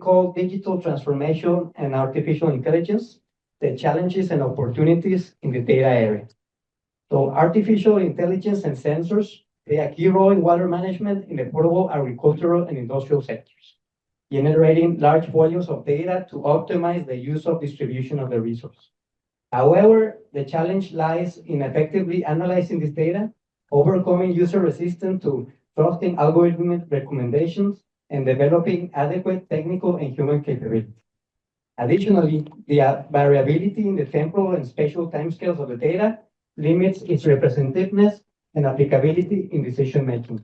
call digital transformation and artificial intelligence, the challenges and opportunities in the data area. So artificial intelligence and sensors play a key role in water management in the portable agricultural and industrial sectors, generating large volumes of data to optimize the use of distribution of the resource. However, the challenge lies in effectively analyzing this data, overcoming user resistance to trusting algorithmic recommendations, and developing adequate technical and human capability. Additionally, the variability in the temporal and spatial timescales of the data limits its representativeness and applicability in decision-making.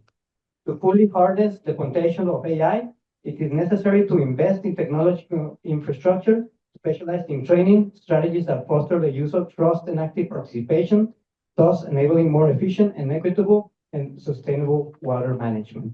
To fully harness the potential of AI, it is necessary to invest in technological infrastructure specialized in training strategies that foster the use of trust and active participation, thus enabling more efficient and equitable and sustainable water management.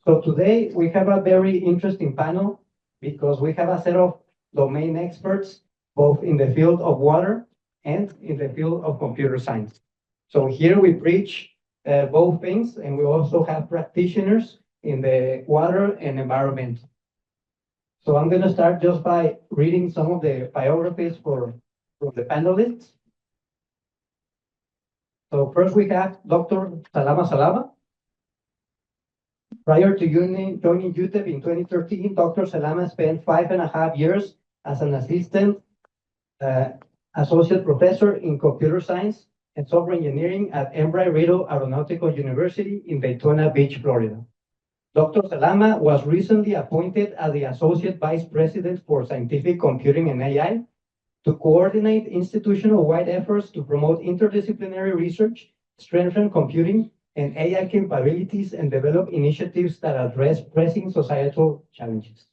So today we have a very interesting panel because we have a set of domain experts, both in the field of water and in the field of computer science. So here we preach both things, and we also have practitioners in the water and environment. So I'm going to start just by reading some of the biographies from the panelists. So first we have Dr. Salama Salama. Prior to joining UTEP in 2013, Dr. Salama spent 5.5 years as an assistant associate professor in computer science and software engineering at Embry-Riddle Aeronautical University in Daytona Beach, Florida. Dr. Salama was recently appointed as the Associate Vice President for Scientific Computing and AI to coordinate institutional-wide efforts to promote interdisciplinary research, strengthen computing and AI capabilities, and develop initiatives that address pressing societal challenges.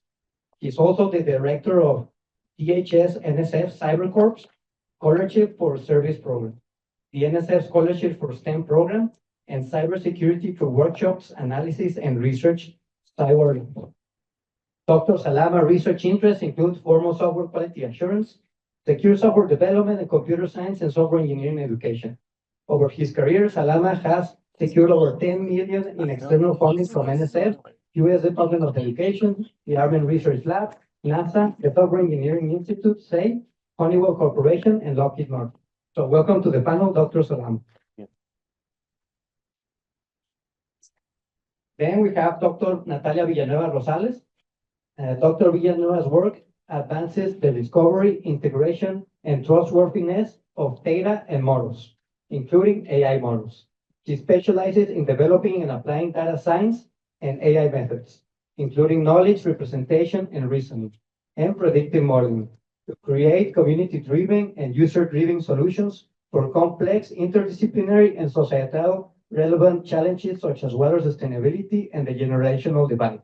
He's also the director of DHS NSF CyberCorps Scholarship for Service Program, the NSF Scholarship for STEM Program, and Cybersecurity for Workshops, Analysis, and Research, Cyber. Dr. Salama research interests include formal software quality assurance, secure software development, and computer science and software engineering education. Over his career, Salama has secured over $10 million in external funding from NSF, U.S. Department of Education, the Army Research Lab, NASA, the Software Engineering Institute, SAE, Honeywell Corporation, and Lockheed Martin. So welcome to the panel, Dr. Salama. Then we have Dr. Natalia Villanueva Rosales. Dr. Villanueva's work advances the discovery, integration, and trustworthiness of data and models, including AI models. She specializes in developing and applying data science and AI methods, including knowledge representation and reasoning, and predictive modeling, to create community-driven and user-driven solutions for complex interdisciplinary and societal relevant challenges such as water sustainability and the generational divide.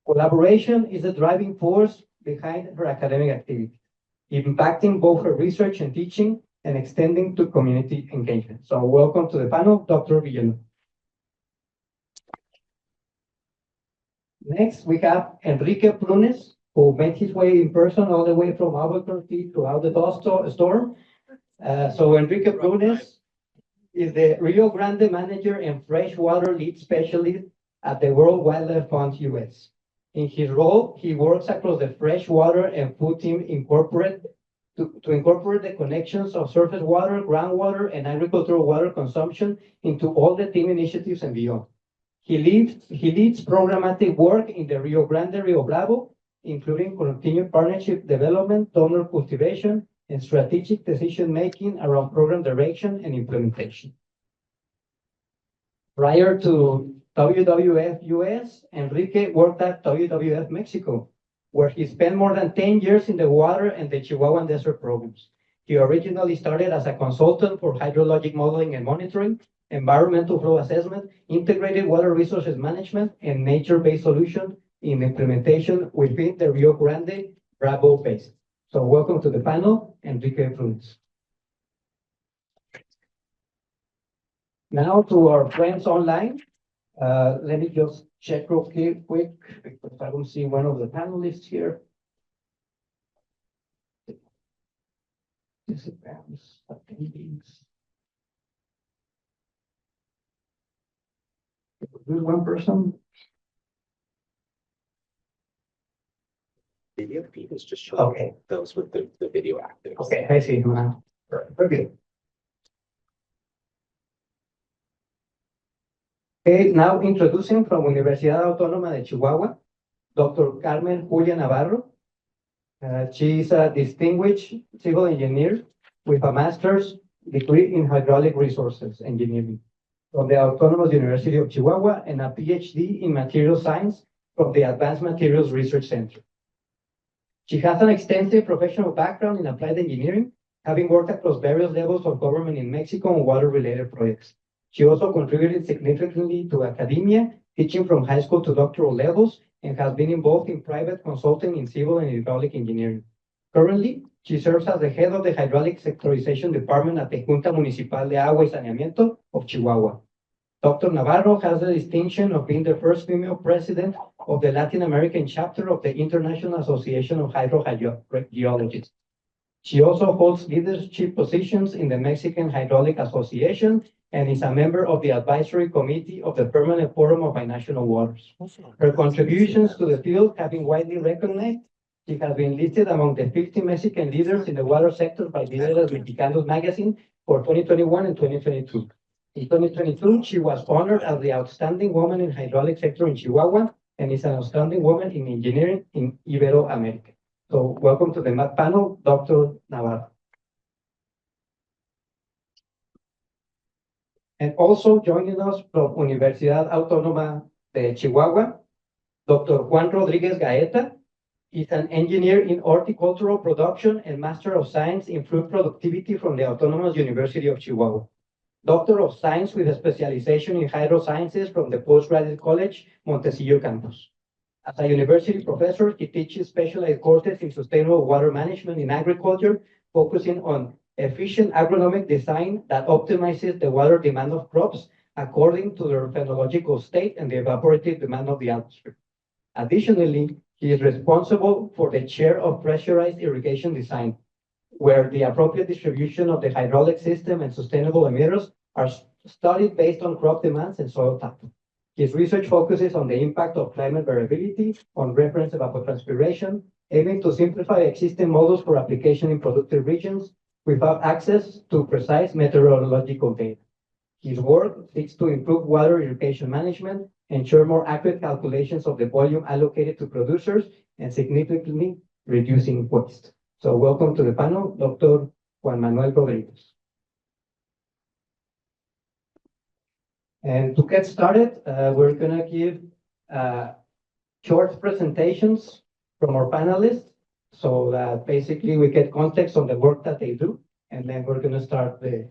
Collaboration is the driving force behind her academic activity, impacting both her research and teaching and extending to community engagement. So welcome to the panel, Dr. Villanueva. Next, we have Enrique Prunes, who made his way in person all the way from Albuquerque throughout the dust storm. So Enrique Prunes is the Rio Grande manager and freshwater lead specialist at the World Wildlife Fund US. In his role, he works across the freshwater and food team to incorporate the connections of surface water, groundwater, and agricultural water consumption into all the team initiatives and beyond. He leads programmatic work in the Rio Grande, Rio Bravo, including continued partnership development, donor cultivation, and strategic decision-making around program direction and implementation. Prior to WWF US, Enrique worked at WWF Mexico, where he spent more than 10 years in the water and the Chihuahuan Desert programs. He originally started as a consultant for hydrologic modeling and monitoring, environmental flow assessment, integrated water resources management, and nature-based solution in implementation within the Rio Grande Bravo Basin. So welcome to the panel, Enrique Prunes. Now to our friends online. Let me just check real quick because I don't see one of the panelists here. Participants, attendees. There's one person. Video feed is just showing Okay, those with the video active. okay, I see now. Okay. Okay, now introducing from Universidad Autónoma de Chihuahua, Dr. Carmen Julia Navarro. She is a distinguished civil engineer with a master's degree in hydraulic resources engineering from the Autonomous University of Chihuahua and a PhD in material science from the Advanced Materials Research Center. She has an extensive professional background in applied engineering, having worked across various levels of government in Mexico on water-related projects. She also contributed significantly to academia, teaching from high school to doctoral levels, and has been involved in private consulting in civil and hydraulic engineering. Currently, she serves as the head of the Hydraulic Sectorization Department at the Junta Municipal de Agua y Saneamiento of Chihuahua. Dr. Navarro has the distinction of being the first female president of the Latin American chapter of the International Association of Hydrogeologists. She also holds leadership positions in the Mexican Hydraulic Association and is a member of the advisory committee of the Permanent Forum of Binational Waters. Her contributions to the field have been widely recognized. She has been listed among the 50 Mexican leaders in the water sector by Líderes Mexicanos magazine for 2021 and 2022. In 2022, she was honored as the Outstanding Woman in Hydraulic Sector in Chihuahua and is an Outstanding Woman in Engineering in Iberoamerica. So welcome to the panel, Dr. Navarro. And also joining us from Universidad Autónoma de Chihuahua, Dr. Juan Rodríguez Gaeta is an engineer in horticultural production and Master of Science in Fruit Productivity from the Autonomous University of Chihuahua. Doctor of Science with a specialization in hydrosciences from the Postgraduate College, Montecillo campus. As a university professor, he teaches specialized courses in sustainable water management in agriculture, focusing on efficient agronomic design that optimizes the water demand of crops according to their phenological state and the evaporative demand of the atmosphere. Additionally, he is responsible for the chair of pressurized irrigation design, where the appropriate distribution of the hydraulic system and sustainable emitters are studied based on crop demands and soil type. His research focuses on the impact of climate variability on reference evapotranspiration, aiming to simplify existing models for application in productive regions without access to precise meteorological data. His work seeks to improve water irrigation management, ensure more accurate calculations of the volume allocated to producers, and significantly reducing waste. So welcome to the panel, Dr. Juan Manuel Rodríguez. And to get started, we're gonna give short presentations from our panelists so that basically we get context on the work that they do, and then we're gonna start the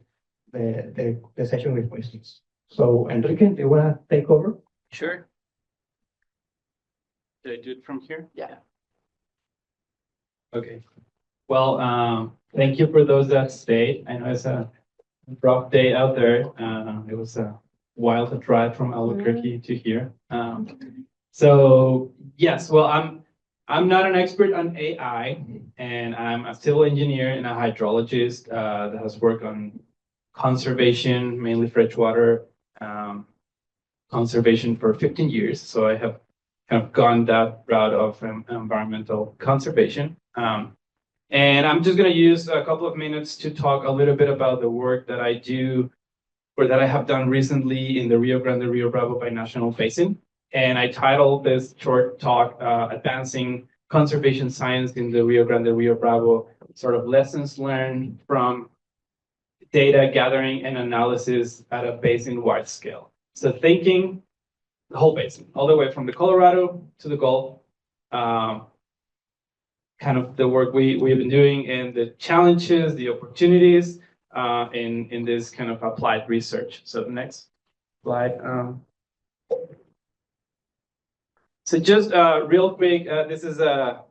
session with questions. So Enrique, do you wanna take over? Sure. Did I do it from here? Yeah. Okay. Well, thank you for those that stayed. I know it's a rough day out there. It was a while to drive from Albuquerque to here. So yes, well, I'm not an expert on AI, and I'm a civil engineer and a hydrologist that has worked on conservation, mainly freshwater conservation for 15 years. So I have kind of gone that route of environmental conservation. And I'm just going to use a couple of minutes to talk a little bit about the work that I do or that I have done recently in the Rio Grande Rio Bravo Binational Basin. And I titled this short talk, Advancing Conservation Science in the Rio Grande Rio Bravo, sort of lessons learned from data gathering and analysis at a basin-wide scale. So thinking the whole basin, all the way from the Colorado to the Gulf, kind of the work we've been doing and the challenges, the opportunities in this kind of applied research. So the next slide. So just real quick, this is a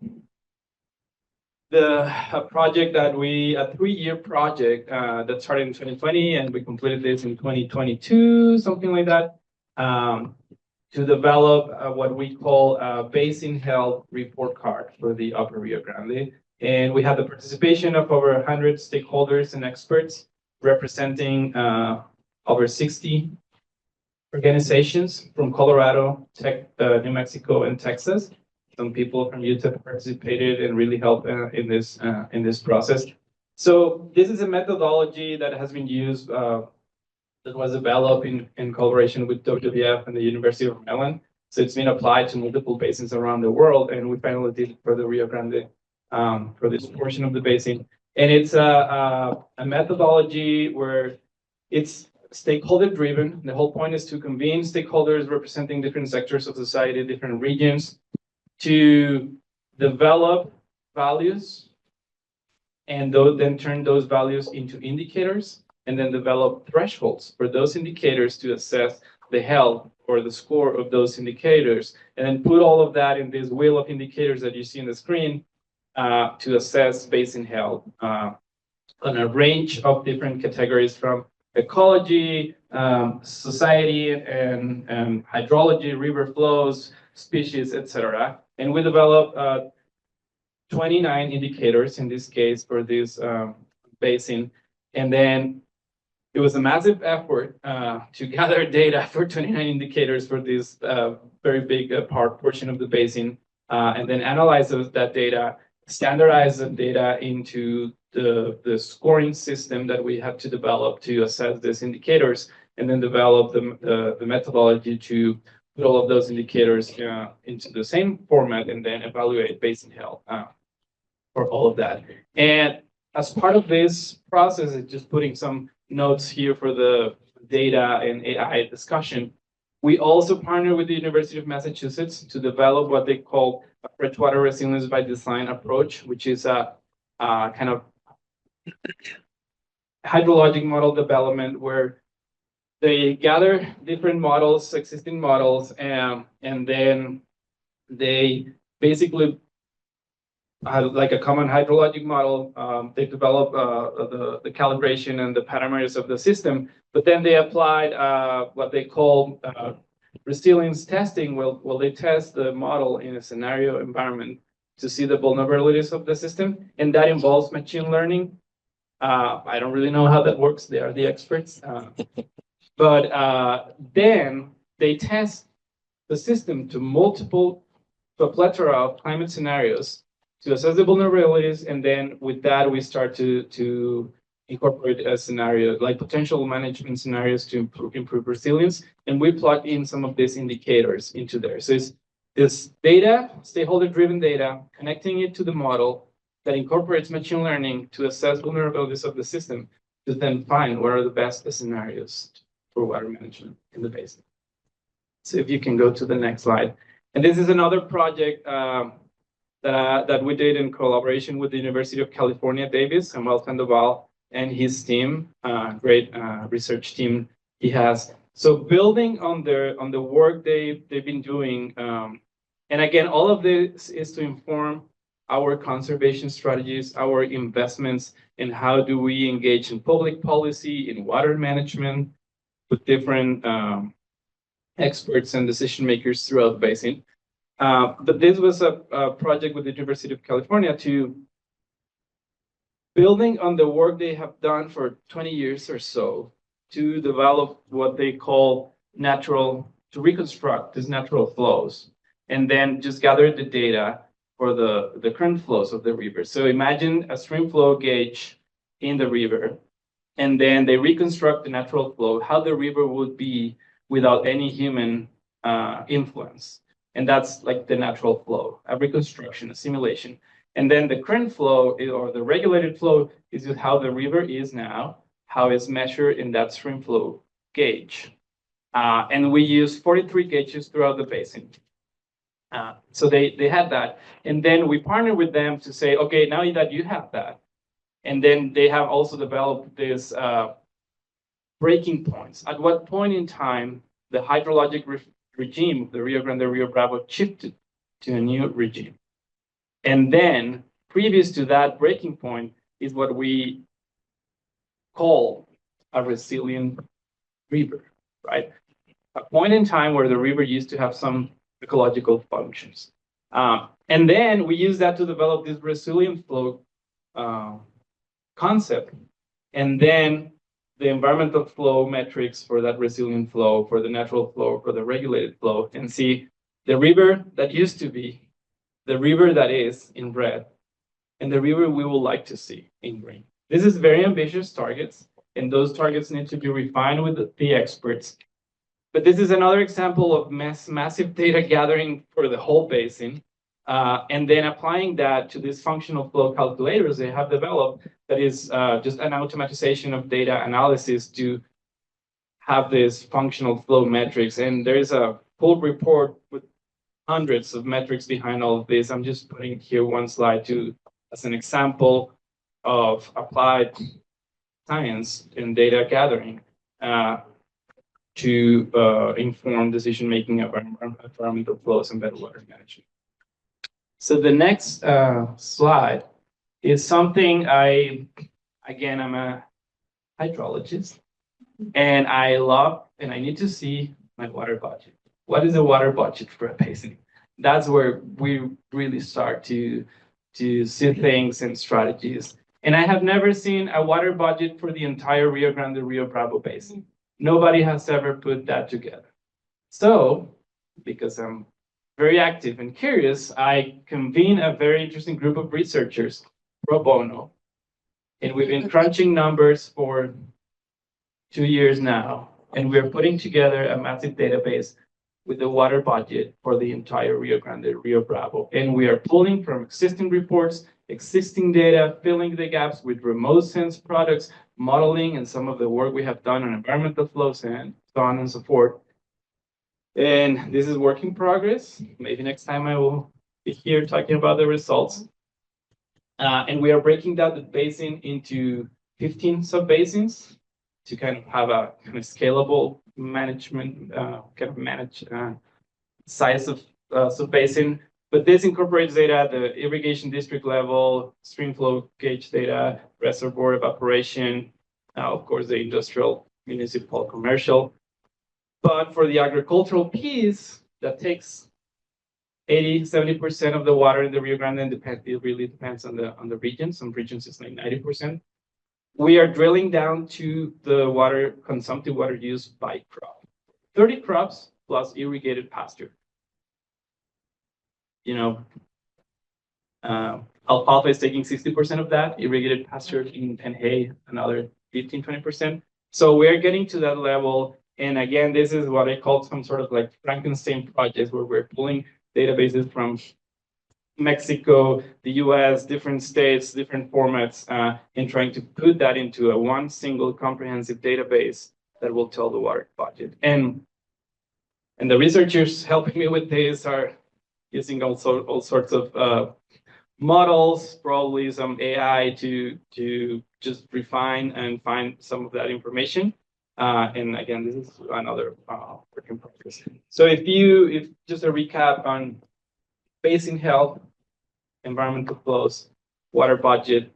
project that a 3-year project that started in 2020 and we completed this in 2022, something like that, to develop what we call a basin health report card for the Upper Rio Grande. And we had the participation of over 100 stakeholders and experts representing over 60 organizations from Colorado, New Mexico, and Texas. Some people from UTEP participated and really helped in this process. So this is a methodology that has been used, that was developed in collaboration with WWF and the University of Maryland. So it's been applied to multiple basins around the world, and we finally did it for the Rio Grande, for this portion of the basin. And it's a methodology where it's stakeholder driven. The whole point is to convene stakeholders representing different sectors of society, different regions, to develop values, and then turn those values into indicators, and then develop thresholds for those indicators to assess the health or the score of those indicators, and then put all of that in this wheel of indicators that you see on the screen, to assess basin health on a range of different categories, from ecology, society, and hydrology, river flows, species, etc. And we developed 29 indicators in this case for this basin. And then it was a massive effort to gather data for 29 indicators for this very big portion of the basin, and then analyze that data, standardize the data into the scoring system that we had to develop to assess these indicators, and then develop the methodology to put all of those indicators into the same format, and then evaluate basin health for all of that. And as part of this process, it's just putting some notes here for the data and AI discussion. We also partner with the University of Massachusetts to develop what they call a freshwater resilience by design approach, which is a kind of hydrologic model development where they gather different models, existing models, and then they basically like a common hydrologic model. They develop the calibration and the parameters of the system, but then they applied what they call resilience testing. Well, they test the model in a scenario environment to see the vulnerabilities of the system, and that involves machine learning. I don't really know how that works. They are the experts. But then they test the system to a plethora of climate scenarios to assess the vulnerabilities, and then with that we start to incorporate a scenario like potential management scenarios to improve resilience, and we plug in some of these indicators into there. So it's this data, stakeholder-driven data, connecting it to the model that incorporates machine learning to assess vulnerabilities of the system, to then find what are the best scenarios for water management in the basin. So if you can go to the next slide. And this is another project that we did in collaboration with the University of California, Davis, Samuel Sandoval, and his team, great research team he has. So building on the work they've been doing, and again, all of this is to inform our conservation strategies, our investments, and how do we engage in public policy, in water management, with different experts and decision makers throughout the basin. But this was a project with the University of California to building on the work they have done for 20 years or so to develop what they call to reconstruct these natural flows, and then just gather the data for the current flows of the river. So imagine a stream flow gauge in the river, and then they reconstruct the natural flow, how the river would be without any human influence. And that's like the natural flow, a reconstruction, a simulation. And then the current flow, or the regulated flow, is how the river is now, how it's measured in that stream flow gauge. And we use 43 gauges throughout the basin. So they had that. And then we partnered with them to say, okay, now that you have that, and then they have also developed this breaking points. At what point in time the hydrologic regime of the Rio Grande, Rio Bravo shifted to a new regime. And then previous to that breaking point is what we call a resilient river, right? A point in time where the river used to have some ecological functions. And then we use that to develop this resilient flow concept. And then the environmental flow metrics for that resilient flow, for the natural flow, for the regulated flow, and see the river that used to be the river that is in red, and the river we would like to see in green. This is very ambitious targets, and those targets need to be refined with the experts. But this is another example of massive data gathering for the whole basin, and then applying that to these functional flow calculators they have developed that is just an automatization of data analysis to have this functional flow metrics. And there's a full report with hundreds of metrics behind all of this. I'm just putting here one slide as an example of applied science and data gathering to inform decision-making of environmental flows and better water management. So the next slide is something I'm a hydrologist, and I love, and I need to see my water budget. What is a water budget for a basin? That's where we really start to see things and strategies. And I have never seen a water budget for the entire Rio Grande, Rio Bravo basin. Nobody has ever put that together. So, because I'm very active and curious, I convene a very interesting group of researchers, pro bono, and we've been crunching numbers for 2 years now, and we're putting together a massive database with the water budget for the entire Rio Grande, Rio Bravo. And we are pulling from existing reports, existing data, filling the gaps with remote sense products, modeling, and some of the work we have done on environmental flows and so on and so forth. And this is work in progress. Maybe next time I will be here talking about the results. And we are breaking down the basin into 15 sub-basins to kind of have a kind of scalable management, manage size of sub-basin. But this incorporates data at the irrigation district level, stream flow gauge data, reservoir evaporation, of course, the industrial, municipal, commercial. But for the agricultural piece, that takes 80–70% of the water in the Rio Grande, and it really depends on the region. Some regions it's like 90%. We are drilling down to the water, consumptive water use by crop. 30 crops plus irrigated pasture. Alfalfa is taking 60% of that, irrigated pasture and hay, another 15–20%. So we're getting to that level. And again, this is what I call some sort of like Frankenstein projects, where we're pulling databases from Mexico, the US, different states, different formats, and trying to put that into one single comprehensive database that will tell the water budget. And the researchers helping me with this are using also all sorts of models, probably some AI to just refine and find some of that information. And again, this is another work in progress. So if just a recap on basin health, environmental flows, water budget,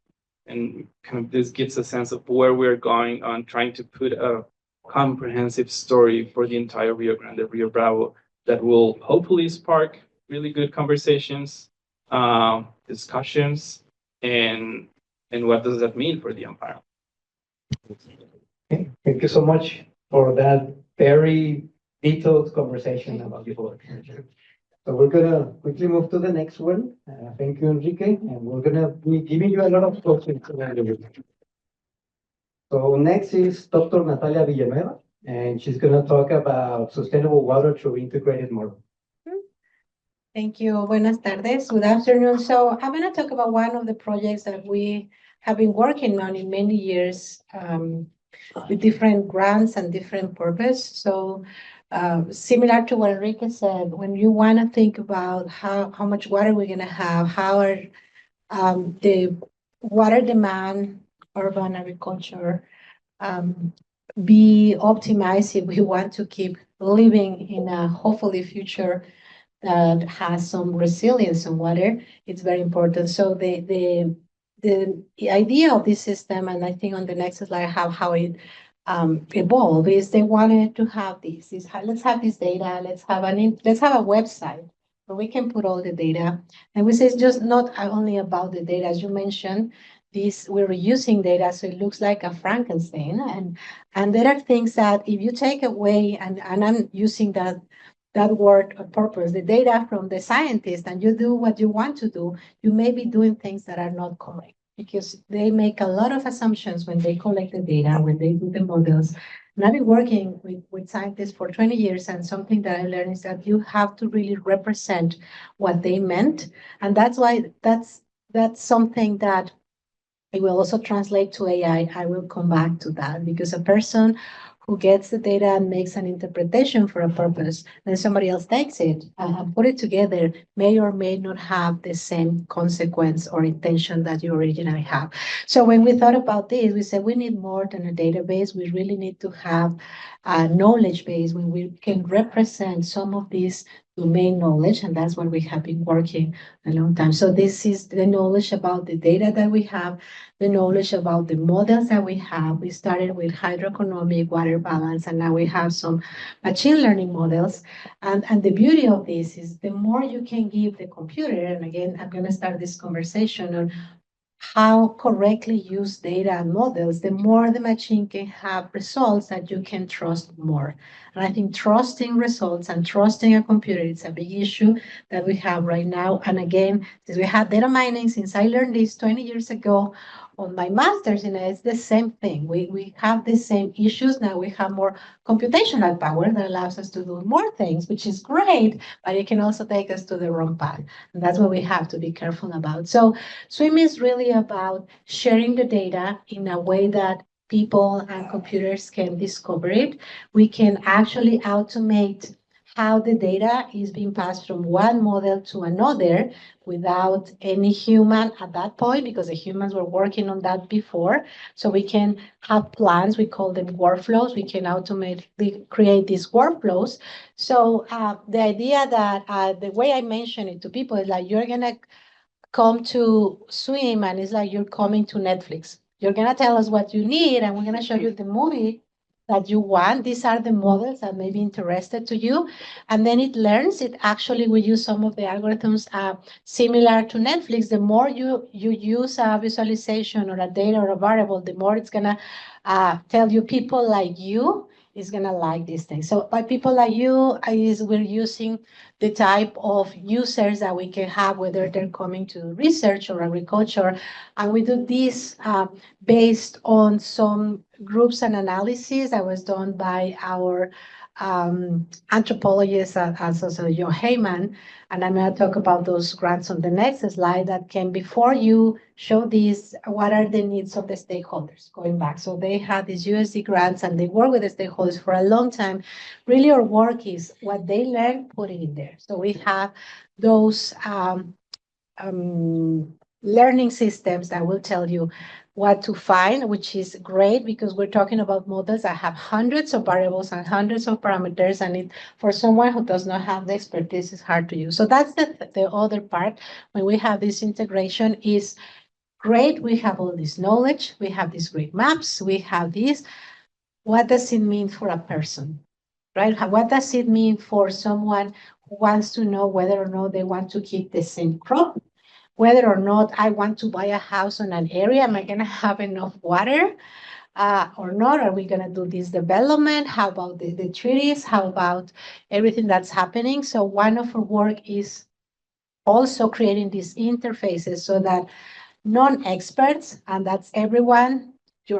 and kind of this gives a sense of where we're going on trying to put a comprehensive story for the entire Rio Grande, Rio Bravo that will hopefully spark really good conversations, discussions, and what does that mean for the environment? Okay. Thank you so much for that very detailed conversation about the water. So we're gonna quickly move to the next one. Thank you, Enrique, and we're gonna be giving you a lot of questions. So next is Dr. Natalia Villanueva, and she's gonna talk about sustainable water through integrated model. Thank you. Buenas tardes. Good afternoon. So I'm going to talk about one of the projects that we have been working on in many years with different grants and different purpose. So similar to what Enrique said, when you want to think about how much water we're going to have, how are the water demand, urban agriculture, be optimized if we want to keep living in a hopefully future that has some resilience on water, it's very important. So the idea of this system, and I think on the next slide how it evolved, is they wanted to have this. Let's have this data. Let's have a website where we can put all the data. And we say it's just not only about the data, as you mentioned. We're using data, so it looks like a Frankenstein. And there are things that if you take away, and I'm using that that word on purpose, the data from the scientist, and you do what you want to do, you may be doing things that are not correct because they make a lot of assumptions when they collect the data, when they do the models. And I've been working with scientists for 20 years, and something that I learned is that you have to really represent what they meant. And that's why that's something that it will also translate to AI. I will come back to that because a person who gets the data and makes an interpretation for a purpose, then somebody else takes it and put it together, may or may not have the same consequence or intention that you originally have. So when we thought about this, we said we need more than a database. We really need to have a knowledge base where we can represent some of these domain knowledge, and that's what we have been working a long time. So this is the knowledge about the data that we have, the knowledge about the models that we have. We started with hydroeconomic water balance, and now we have some machine learning models. And the beauty of this is the more you can give the computer, and again, I'm going to start this conversation on how correctly use data and models, the more the machine can have results that you can trust more. And I think trusting results and trusting a computer is a big issue that we have right now. And again, since we had data mining, since I learned this 20 years ago on my master's, it's the same thing. We have the same issues. Now we have more computational power that allows us to do more things, which is great, but it can also take us to the wrong path. And that's what we have to be careful about. So SWIM is really about sharing the data in a way that people and computers can discover it. We can actually automate how the data is being passed from one model to another without any human at that point, because the humans were working on that before. So we can have plans, we call them workflows. We can automatically create these workflows. So the idea that the way I mention it to people is like, you're gonna come to SWIM and it's like you're coming to Netflix. You're gonna tell us what you need and we're gonna show you the movie that you want. These are the models that may be interested to you. And then it learns, it actually will use some of the algorithms similar to Netflix. The more you use a visualization or a data or a variable, the more it's gonna tell you people like you is gonna like these things. So by people like you, we're using the type of users that we can have, whether they're coming to research or agriculture. And we do this based on some groups and analysis that was done by our anthropologist also Joe Heyman. And I'm going to talk about those grants on the next slide that can, before you show these, what are the needs of the stakeholders going back. So they had these USD grants and they work with the stakeholders for a long time. Really our work is what they learn, put it in there. So we have those learning systems that will tell you what to find, which is great because we're talking about models that have hundreds of variables and hundreds of parameters, and for someone who does not have the expertise, it's hard to use. So that's the other part. When we have this integration is great. We have all this knowledge. We have these great maps. We have this. What does it mean for a person, right? What does it mean for someone who wants to know whether or not they want to keep the same crop? Whether or not I want to buy a house on an area, am I going to have enough water or not? Are we going to do this development? How about the treaties? How about everything that's happening? So one of our work is also creating these interfaces so that non-experts, and that's everyone, I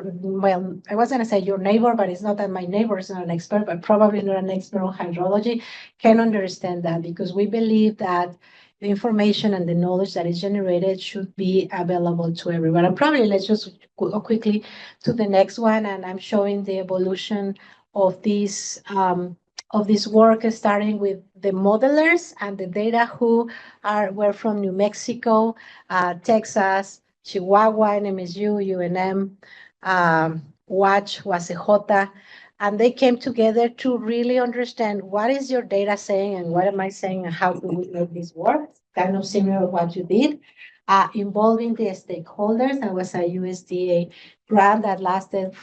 was going to say your neighbor, but it's not that my neighbor is not an expert, but probably not an expert on hydrology, can understand that, because we believe that the information and the knowledge that is generated should be available to everyone. And probably let's just go quickly to the next one. And I'm showing the evolution of this work, starting with the modelers and the data who were from New Mexico, Texas, Chihuahua, NMSU, UNM, Watch, WACJ, and they came together to really understand what is your data saying and what am I saying and how do we make this work, kind of similar to what you did, involving the stakeholders. That was a USDA grant that lasted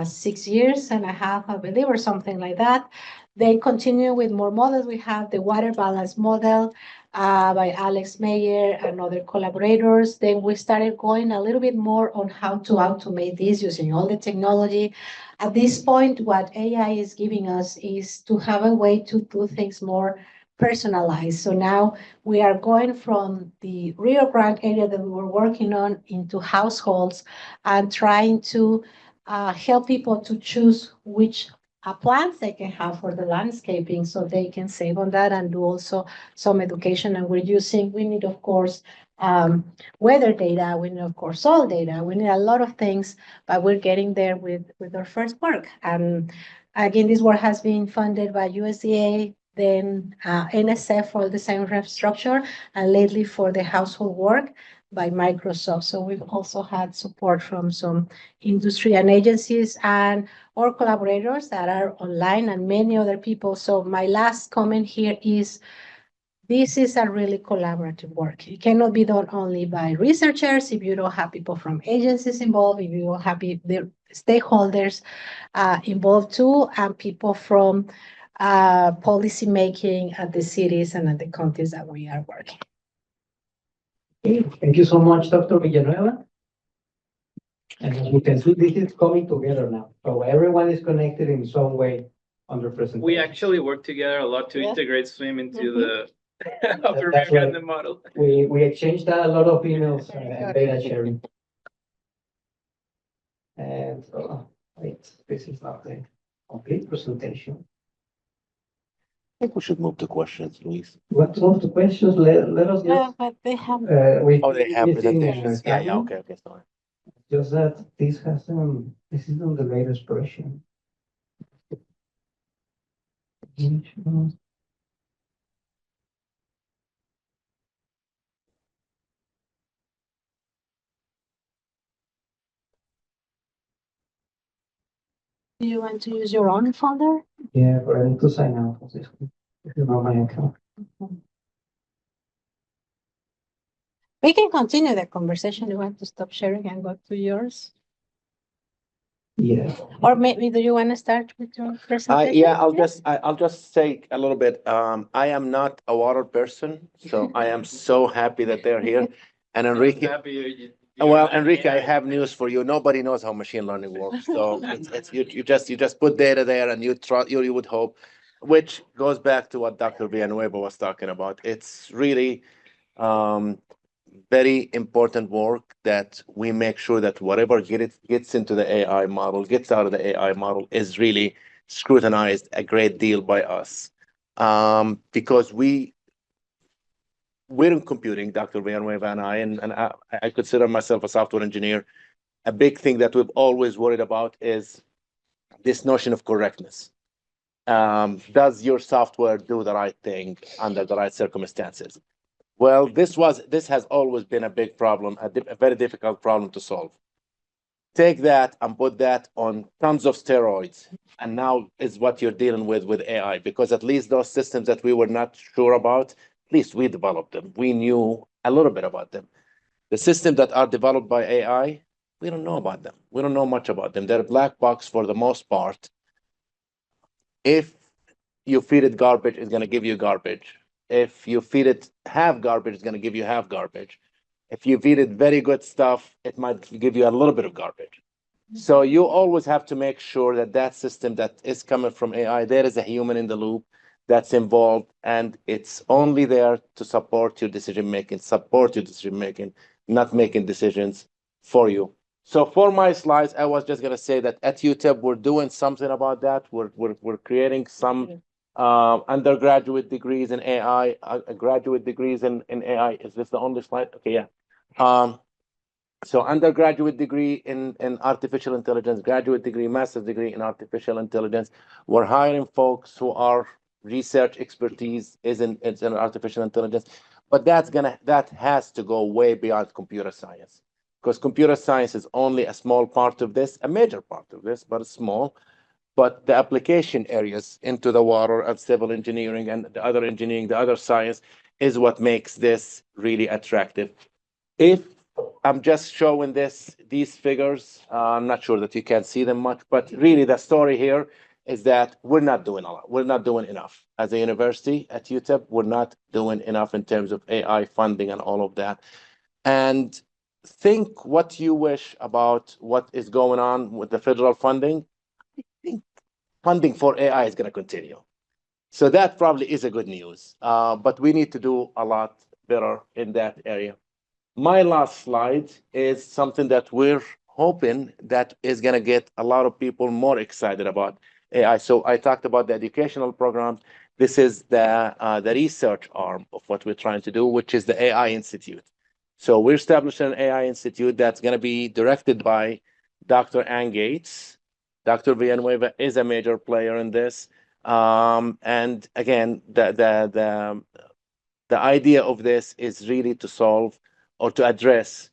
6 years and a half, I believe, or something like that. They continue with more models. We have the water balance model. by Alex Mayer and other collaborators. Then we started going a little bit more on how to automate this using all the technology. At this point, what AI is giving us is to have a way to do things more personalized. So now we are going from the Rio Grande area that we were working on into households and trying to help people to choose which plants they can have for the landscaping so they can save on that and do also some education. And we need, of course, weather data, we need, of course, soil data, we need a lot of things, but we're getting there with our first work. And again, this work has been funded by USDA, then NSF for the design infrastructure, and lately for the household work by Microsoft. So we've also had support from some industry and agencies and our collaborators that are online and many other people. So my last comment here is this is a really collaborative work. It cannot be done only by researchers if you don't have people from agencies involved, if you don't have the stakeholders involved too, and people from policy making at the cities and at the counties that we are working. Okay, thank you so much, Dr. Villanueva. And as you can see, this is coming together now. So everyone is connected in some way on the presentation. We actually work together a lot to Yeah. integrate swim into the upper That's Rio right. Grande model. We exchanged a lot of emails and data sharing. And, wait, this is not the complete presentation. I think we should move to questions, Luis. What move to questions? Let us just, But they have. Oh, they have using, presentations. Yeah, Kaggle. okay, sorry. Just that this has this is on the latest version. Do you want to use your own folder? Yeah, but I need to sign out of this one. This is not my account. We can continue the conversation. You want to stop sharing and go to yours? Yeah. Or maybe do you want to start with your presentation? Yeah, I'll just say a little bit. I am not a water person, so I am so happy that they're here. And Enrique, well, Enrique, I have news for you. Nobody knows how machine learning works. So it's you just put data there and you would hope, which goes back to what Dr. Villanueva was talking about. It's really very important work that we make sure that whatever gets into the AI model, gets out of the AI model, is really scrutinized a great deal by us. Because we're in computing, Dr. Villanueva and I consider myself a software engineer. A big thing that we've always worried about is this notion of correctness. Does your software do the right thing under the right circumstances? Well, this has always been a big problem, a very difficult problem to solve. Take that and put that on tons of steroids, and now is what you're dealing with AI, because at least those systems that we were not sure about, at least we developed them. We knew a little bit about them. The systems that are developed by AI, we don't know about them. We don't know much about them. They're a black box for the most part. If you feed it garbage, it's going to give you garbage. If you feed it half garbage, it's going to give you half garbage. If you feed it very good stuff, it might give you a little bit of garbage. So you always have to make sure that that system that is coming from AI, there is a human in the loop that's involved, and it's only there to support your decision making, not making decisions for you. So for my slides, I was just going to say that at UTEP, we're doing something about that. We're creating some undergraduate degrees in AI, graduate degrees in AI. Is this the only slide? Okay, yeah. So undergraduate degree in artificial intelligence, graduate degree, master's degree in artificial intelligence. We're hiring folks who are research expertise is in artificial intelligence, but that has to go way beyond computer science, because computer science is only a small part of this, a major part of this, but it's small. But the application areas into the water and civil engineering and the other engineering, the other science, is what makes this really attractive. If I'm just showing these figures, I'm not sure that you can see them much, but really the story here is that we're not doing a lot. We're not doing enough. As a university at UTEP, we're not doing enough in terms of AI funding and all of that. And think what you wish about what is going on with the federal funding. I think funding for AI is going to continue. So that probably is a good news. But we need to do a lot better in that area. My last slide is something that we're hoping that is going to get a lot of people more excited about AI. So I talked about the educational programs. This is the research arm of what we're trying to do, which is the AI Institute. So we're establishing an AI Institute that's going to be directed by Dr. Ann Gates. Dr. Villanueva is a major player in this. And again, the idea of this is really to solve or to address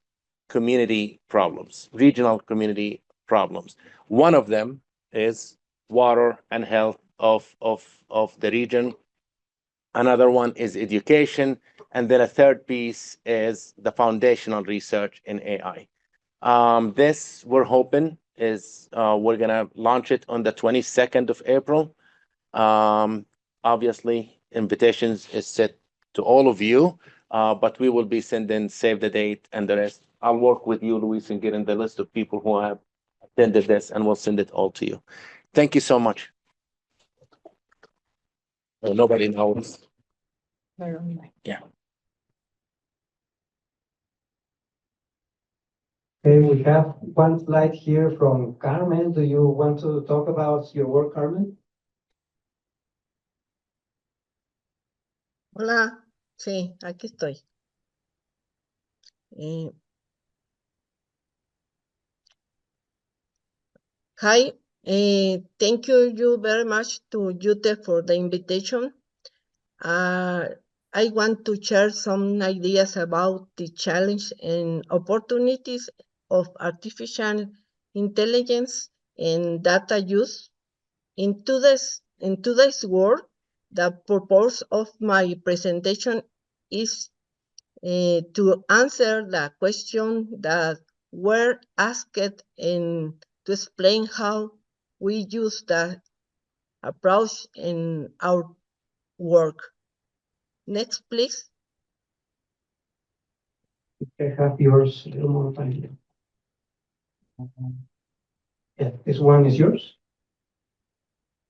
community problems, regional community problems. One of them is water and health of the region. Another one is education. And then a third piece is the foundational research in AI. This we're hoping is we're going to launch it on the 22nd of April. Obviously, invitations is set to all of you, but we will be sending save the date and the rest. I'll work with you, Luis, and get in the list of people who have attended this, and we'll send it all to you. Thank you so much. Oh, nobody knows. Yeah. Okay, we have one slide here from Carmen. Do you want to talk about your work, Carmen? Hola, sí, aquí estoy. Hi, thank you very much to UTEP for the invitation. I want to share some ideas about the challenge and opportunities of artificial intelligence and data use. In today's world, the purpose of my presentation is to answer the question that were asked and to explain how we use the approach in our work. Next, please. I have yours a little more time. Yeah, this one is yours?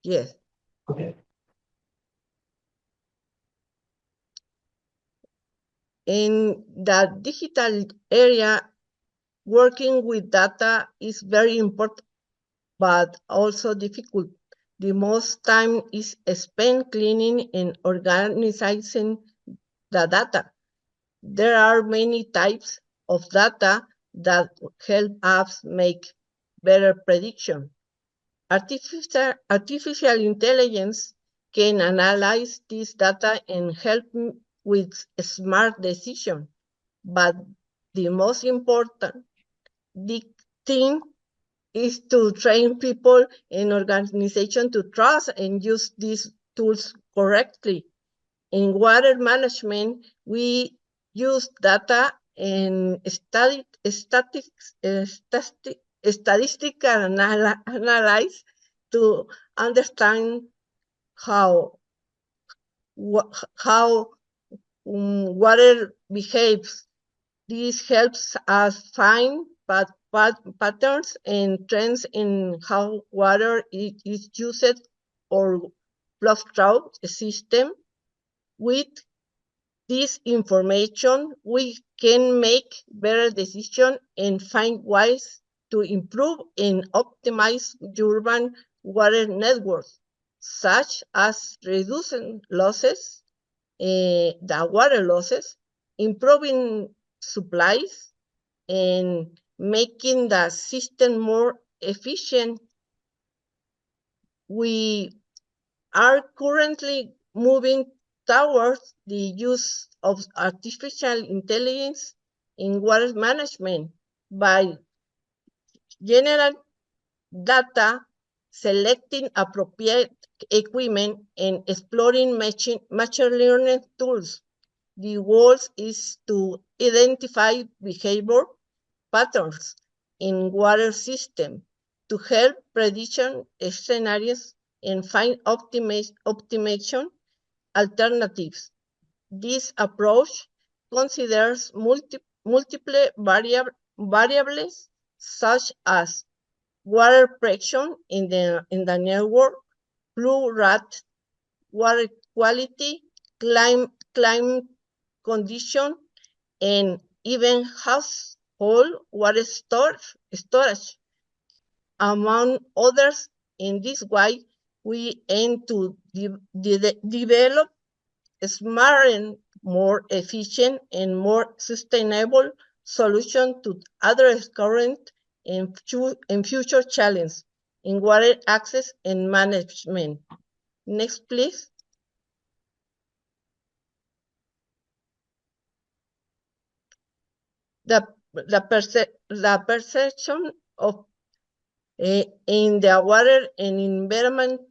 Yes. Okay. In the digital area, working with data is very important, but also difficult. The most time is spent cleaning and organizing the data. There are many types of data that help us make better prediction. Artificial intelligence can analyze this data and help with smart decision. But the most important thing is to train people in organization to trust and use these tools correctly. In water management, we use data and statistical analyze to understand how water behaves. This helps us find patterns and trends in how water is used or flows through the system. With this information, we can make better decisions and find ways to improve and optimize urban water networks, such as reducing losses, the water losses, improving supplies, and making the system more efficient. We are currently moving towards the use of artificial intelligence in water management by general data, selecting appropriate equipment, and exploring machine learning tools. The goal is to identify behavior patterns in water system to help prediction scenarios and find optimization alternatives. This approach considers multiple variables such as water pressure in the network, flow rate, water quality, climate condition, and even household water storage, among others. In this way, we aim to develop smarter, more efficient, and more sustainable solution to address current and future challenges in water access and management. Next, please. The perception of in the water and environment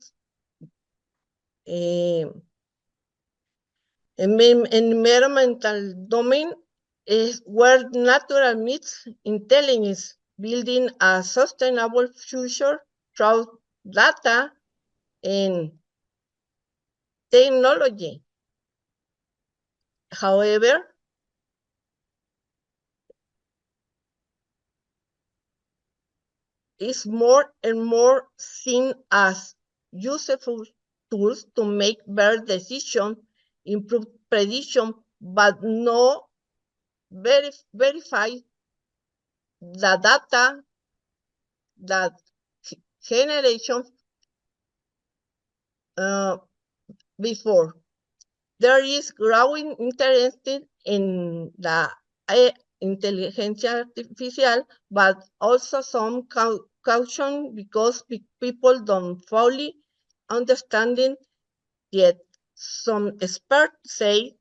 environmental domain is where natural meets intelligence, building a sustainable future through data and technology. However, is more and more seen as useful tools to make better decisions, improve prediction, but no verify the data that generation before. There is growing interest in the intelligence artificial, but also some caution because people don't fully understanding yet. Some experts say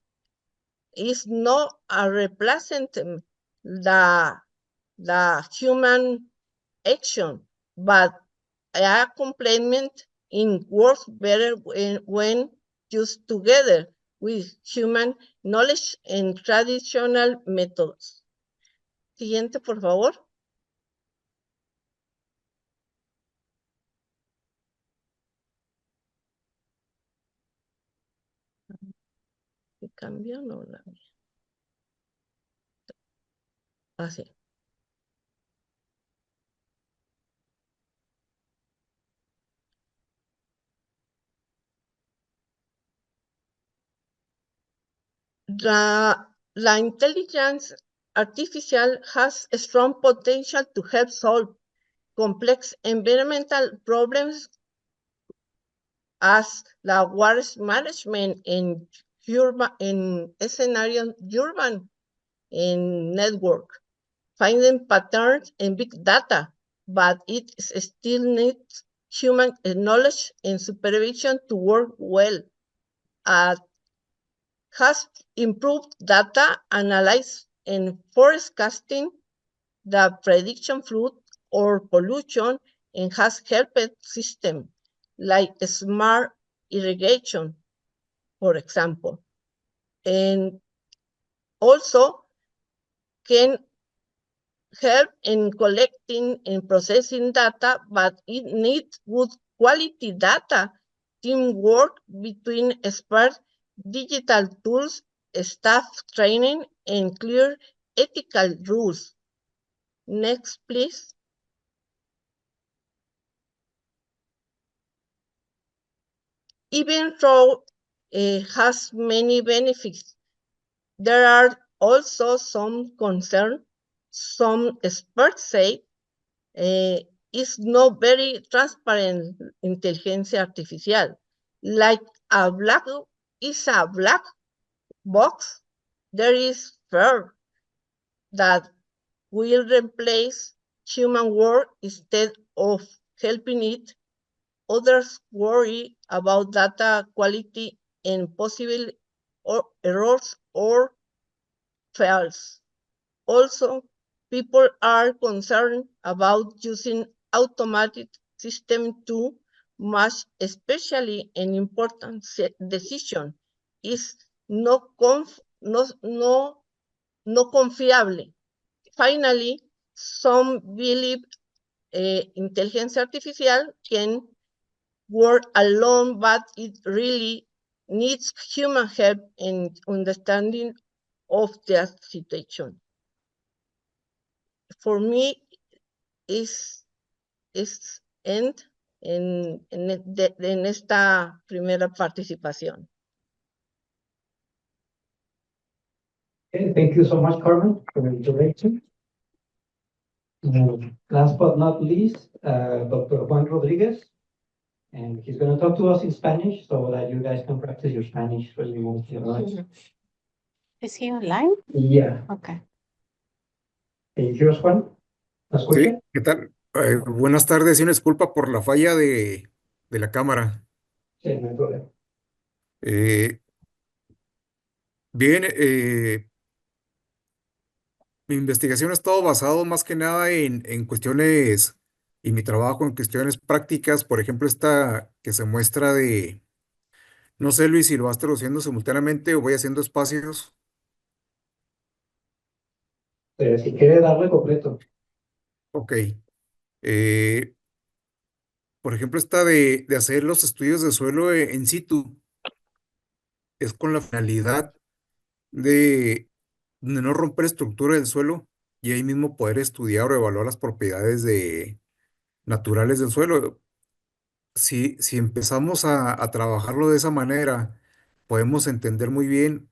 it's not a replacement the human action, but a complement in works better when used together with human knowledge and traditional methods. Siguiente, por favor. ¿Se cambió o no? Así. La intelligence artificial has a strong potential to help solve complex environmental problems as the waste management in scenario urban in network, finding patterns in big data, but it still needs human knowledge and supervision to work well. Has improved data analysis and forecasting, the prediction flood or pollution, and has helped system like smart irrigation, for example. And also can help in collecting and processing data, but it needs good quality data, teamwork between experts, digital tools, staff training, and clear ethical rules. Next, please. Even though it has many benefits, there are also some concerns. Some experts say it's not very transparent intelligence artificial, like a black box. There is fear that will replace human work instead of helping it. Others worry about data quality and possible errors or fails. Also, people are concerned about using automated system too much, especially an important decision is no confiable. Finally, some believe intelligence artificial can work alone, but it really needs human help in understanding of the situation. For me, is end en esta primera participación. Okay, thank you so much, Carmen, for the introduction. Last but not least, Dr. Juan Rodriguez, and he's going to talk to us in Spanish so that you guys can practice your Spanish really well. Is he online? Yeah. Okay. Can you hear us, Juan? ¿Nos Sí, escucha? ¿qué tal? Buenas tardes y una disculpa por la falla de la cámara. Sí, no hay problema. Eh, Bien, mi investigación ha estado basado más que nada en cuestiones y mi trabajo en cuestiones prácticas, por ejemplo, esta que se muestra de, no sé, Luis, si lo vas traduciendo simultáneamente o voy haciendo espacios. Si quiere darle completo. Ok. Eh, por ejemplo, esta de hacer los estudios de suelo en situ es con la finalidad de no romper estructura del suelo y ahí mismo poder estudiar o evaluar las propiedades naturales del suelo. Si empezamos a trabajarlo de esa manera, podemos entender muy bien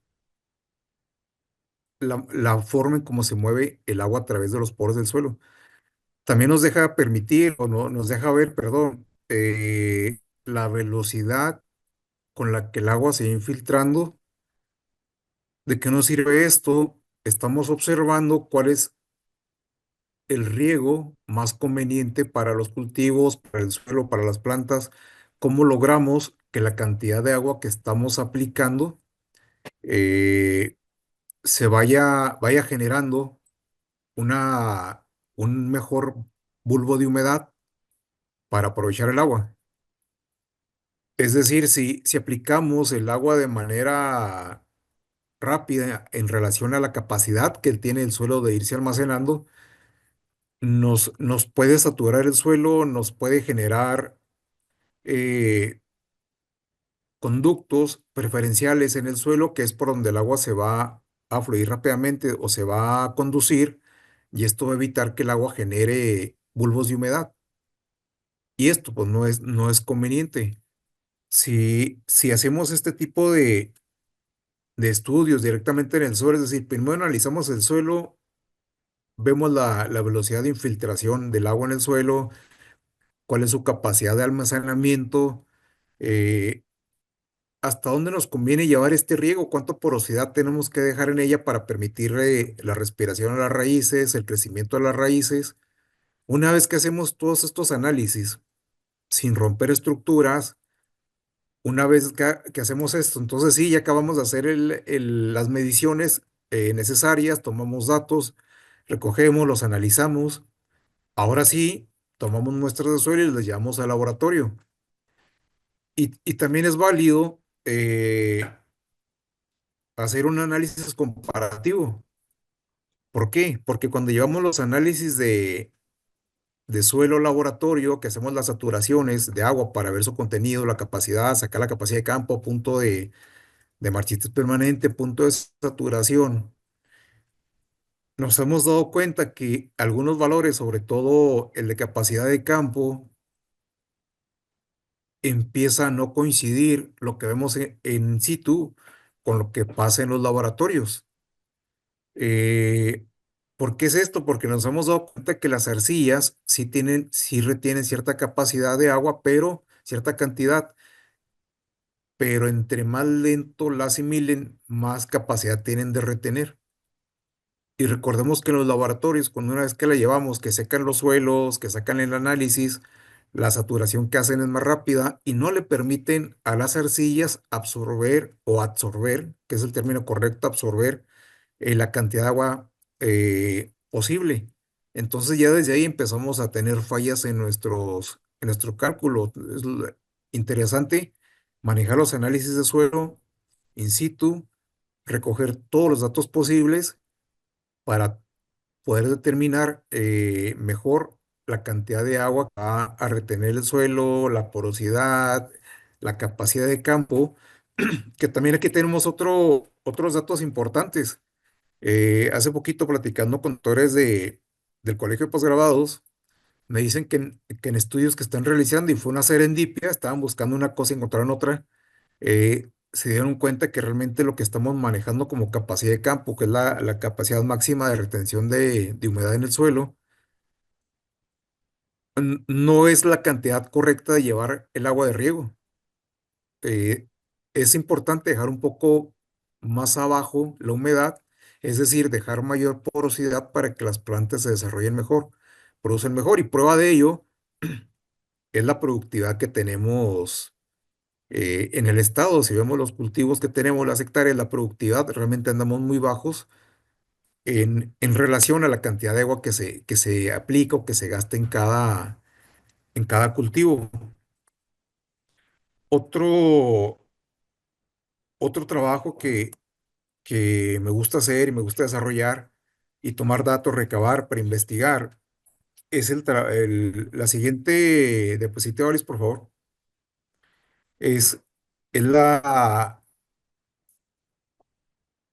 la forma en cómo se mueve el agua a través de los poros del suelo. También nos deja permitir, o no, nos deja ver, perdón, la velocidad con la que el agua se va infiltrando. ¿De qué nos sirve esto? Estamos observando cuál es el riego más conveniente para los cultivos, para el suelo, para las plantas, cómo logramos que la cantidad de agua que estamos aplicando eh, se vaya generando una, un mejor bulbo de humedad para aprovechar el agua. Es decir, si aplicamos el agua de manera rápida en relación a la capacidad que tiene el suelo de irse almacenando, nos puede saturar el suelo, nos puede generar conductos preferenciales en el suelo, que es por donde el agua se va a fluir rápidamente o se va a conducir, y esto va a evitar que el agua genere bulbos de humedad. Y esto pues no es conveniente. Si hacemos este tipo de estudios directamente en el suelo, es decir, primero analizamos el suelo, vemos la velocidad de infiltración del agua en el suelo, cuál es su capacidad de almacenamiento, eh, hasta dónde nos conviene llevar este riego, cuánta porosidad tenemos que dejar en ella para permitirle la respiración a las raíces, el crecimiento de las raíces. Una vez que hacemos todos estos análisis sin romper estructuras, una vez que hacemos esto, entonces sí, ya acabamos de hacer las mediciones necesarias, tomamos datos, recogemos, los analizamos. Ahora sí, tomamos muestras de suelo y las llevamos al laboratorio. Y también es válido hacer un análisis comparativo. ¿Por qué? Porque cuando llevamos los análisis de suelo laboratorio, que hacemos las saturaciones de agua para ver su contenido, la capacidad, sacar la capacidad de campo, punto de marchitas permanente, punto de saturación, nos hemos dado cuenta que algunos valores, sobre todo el de capacidad de campo, empieza a no coincidir lo que vemos en situ con lo que pasa en los laboratorios. Eh, ¿Por qué es esto? Porque nos hemos dado cuenta que las arcillas sí retienen cierta capacidad de agua, pero cierta cantidad, pero entre más lento la asimilen, más capacidad tienen de retener. Y recordemos que en los laboratorios, cuando una vez que la llevamos, que secan los suelos, que sacan el análisis, la saturación que hacen es más rápida y no le permiten a las arcillas absorber o absorber, que es el término correcto, absorber la cantidad de agua posible. Entonces ya desde ahí empezamos a tener fallas en nuestro cálculo. Interesante manejar los análisis de suelo in situ, recoger todos los datos posibles para poder determinar mejor la cantidad de agua que va a retener el suelo, la porosidad, la capacidad de campo, que también aquí tenemos otros datos importantes. Hace poquito platicando con doctores del Colegio de Posgraduados, me dicen que en estudios que están realizando, y fue una serendipia, estaban buscando una cosa y encontraron otra, se dieron cuenta que realmente lo que estamos manejando como capacidad de campo, que es la capacidad máxima de retención de humedad en el suelo, no es la cantidad correcta de llevar el agua de riego. Eh, es importante dejar un poco más abajo la humedad, es decir, dejar mayor porosidad para que las plantas se desarrollen mejor, producen mejor. Y prueba de ello es la productividad que tenemos en el estado. Si vemos los cultivos que tenemos, las hectáreas, la productividad, realmente andamos muy bajos en relación a la cantidad de agua que se aplica o que se gasta en cada cultivo. Otro, otro trabajo que me gusta hacer y me gusta desarrollar y tomar datos, recabar para investigar, es la siguiente diapositiva, Alice, por favor. Es, es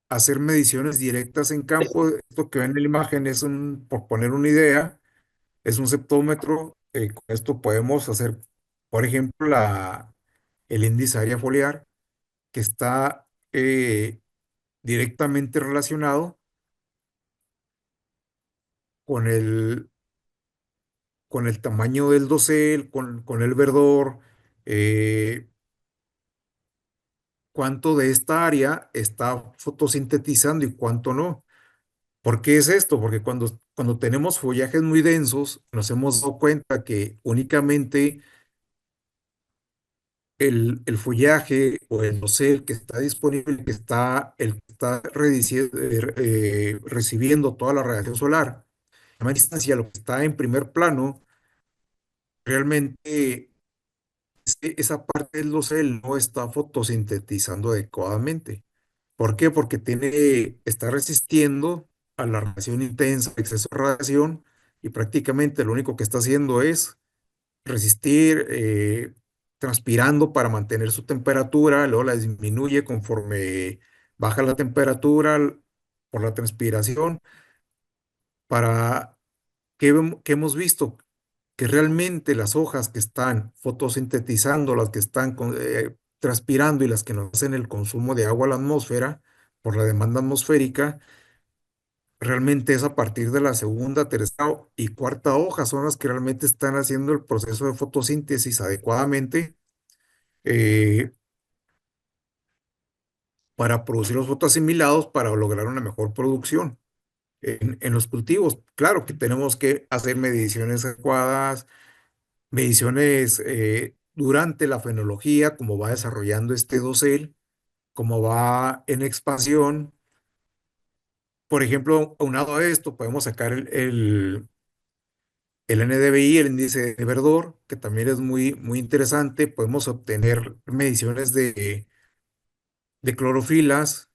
hacer mediciones directas en campo. Esto que ven en la imagen por poner una idea, es un septómetro. Con esto podemos hacer, por ejemplo, el índice área foliar, que está directamente relacionado con el tamaño del dosel, con el verdor, eh, cuánto de esta área está fotosintetizando y cuánto no. ¿Por qué es esto? Porque cuando tenemos follajes muy densos, nos hemos dado cuenta que únicamente el follaje o el dosel que está disponible, el que está recibiendo toda la radiación solar, a más distancia, lo que está en primer plano, realmente esa parte del dosel no está fotosintetizando adecuadamente. ¿Por qué? Porque está resistiendo a la radiación intensa, exceso de radiación, y prácticamente lo único que está haciendo es resistir, transpirando para mantener su temperatura, luego la disminuye conforme baja la temperatura por la transpiración. Para ¿qué hemos visto? Que realmente las hojas que están fotosintetizando, las que están transpirando y las que nos hacen el consumo de agua a la atmósfera por la demanda atmosférica, realmente es a partir de la segunda, tercera y cuarta hoja, son las que realmente están haciendo el proceso de fotosíntesis adecuadamente, eh, para producir los fotoasimilados para lograr una mejor producción. En los cultivos, claro que tenemos que hacer mediciones adecuadas, mediciones durante la fenología, cómo va desarrollando este dosel, cómo va en expansión. Por ejemplo, aunado a esto, podemos sacar el NDVI, el índice de verdor, que también es muy, muy interesante. Podemos obtener mediciones de clorofilas,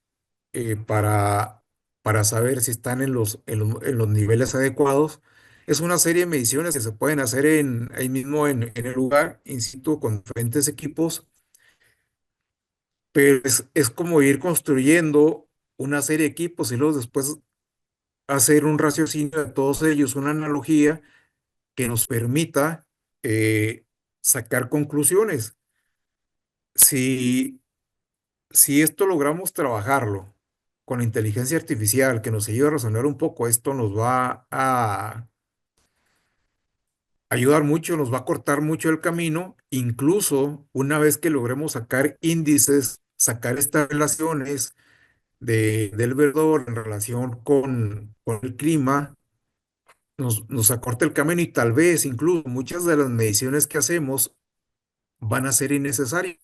para saber si están en los niveles adecuados. Es una serie de mediciones que se pueden hacer ahí mismo en el lugar, in situ, con diferentes equipos, pero es como ir construyendo una serie de equipos y luego después hacer un raciocinio de todos ellos, una analogía que nos permita sacar conclusiones. Si, si esto logramos trabajarlo con inteligencia artificial que nos ayude a razonar un poco, esto nos va a ayudar mucho, nos va a cortar mucho el camino. Incluso una vez que logremos sacar índices, sacar estas relaciones del verdor en relación con el clima, nos acorta el camino, y tal vez incluso muchas de las mediciones que hacemos van a ser innecesarias.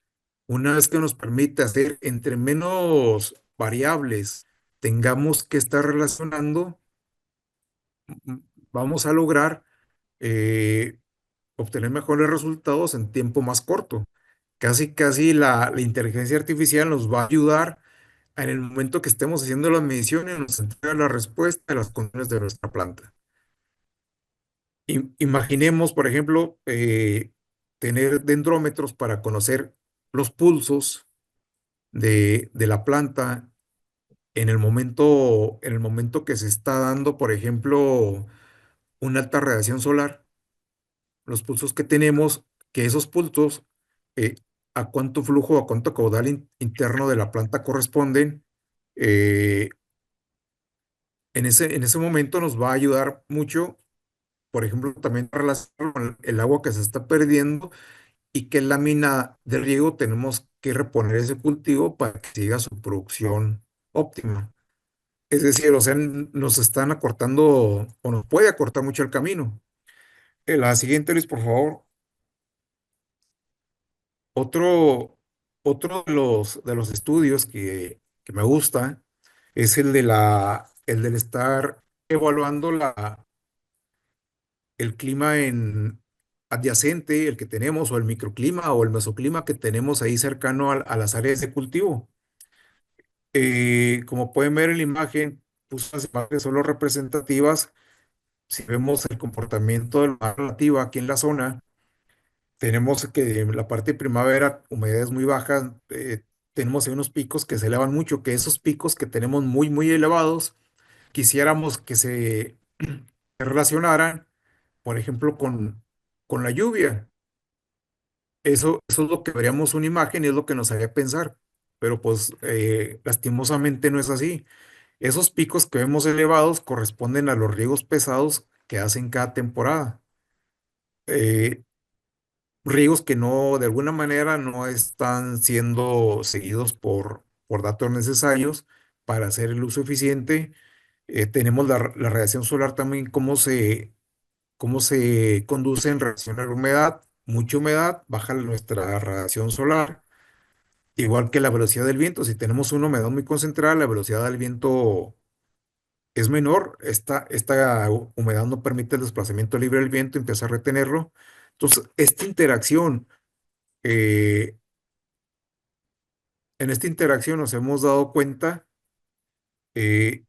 Una vez que nos permite hacer entre menos variables tengamos que estar relacionando, mm, vamos a lograr eh, obtener mejores resultados en tiempo más corto. Casi, casi la inteligencia artificial nos va a ayudar en el momento que estemos haciendo las mediciones, nos entrega la respuesta a las condiciones de nuestra planta. Imaginemos, por ejemplo, tener dendrómetros para conocer los pulsos de la planta en el momento que se está dando, por ejemplo, una alta radiación solar, los pulsos que tenemos, que esos pulsos, eh, a cuánto flujo, a cuánto caudal interno de la planta corresponden, eh, en ese momento nos va a ayudar mucho, por ejemplo, también a relacionarlo con el agua que se está perdiendo y qué lámina de riego tenemos que reponer ese cultivo para que siga su producción óptima. Es decir, o sea, nos están acortando o nos puede acortar mucho el camino. La siguiente, Luis, por favor. Otro, otro de los estudios que me gusta es el del estar evaluando el clima adyacente, el que tenemos, o el microclima o el mesoclima que tenemos ahí cercano a las áreas de cultivo. Como pueden ver en la imagen, puse unas imágenes solo representativas. Si vemos el comportamiento del mar relativo aquí en la zona, tenemos que en la parte de primavera, humedades muy bajas, tenemos ahí unos picos que se elevan mucho, que esos picos que tenemos muy, muy elevados, quisiéramos que se relacionaran, por ejemplo, con la lluvia. Eso es lo que veríamos una imagen y es lo que nos haría pensar, pero pues lastimosamente no es así. Esos picos que vemos elevados corresponden a los riegos pesados que hacen cada temporada. Eh, Riegos que no, de alguna manera, no están siendo seguidos por datos necesarios para hacer el uso eficiente. Tenemos la radiación solar también, cómo se conduce en relación a la humedad. Mucha humedad, baja nuestra radiación solar, igual que la velocidad del viento. Si tenemos una humedad muy concentrada, la velocidad del viento es menor. Esta humedad no permite el desplazamiento libre del viento, empieza a retenerlo. Entonces, eh, en esta interacción nos hemos dado cuenta eh,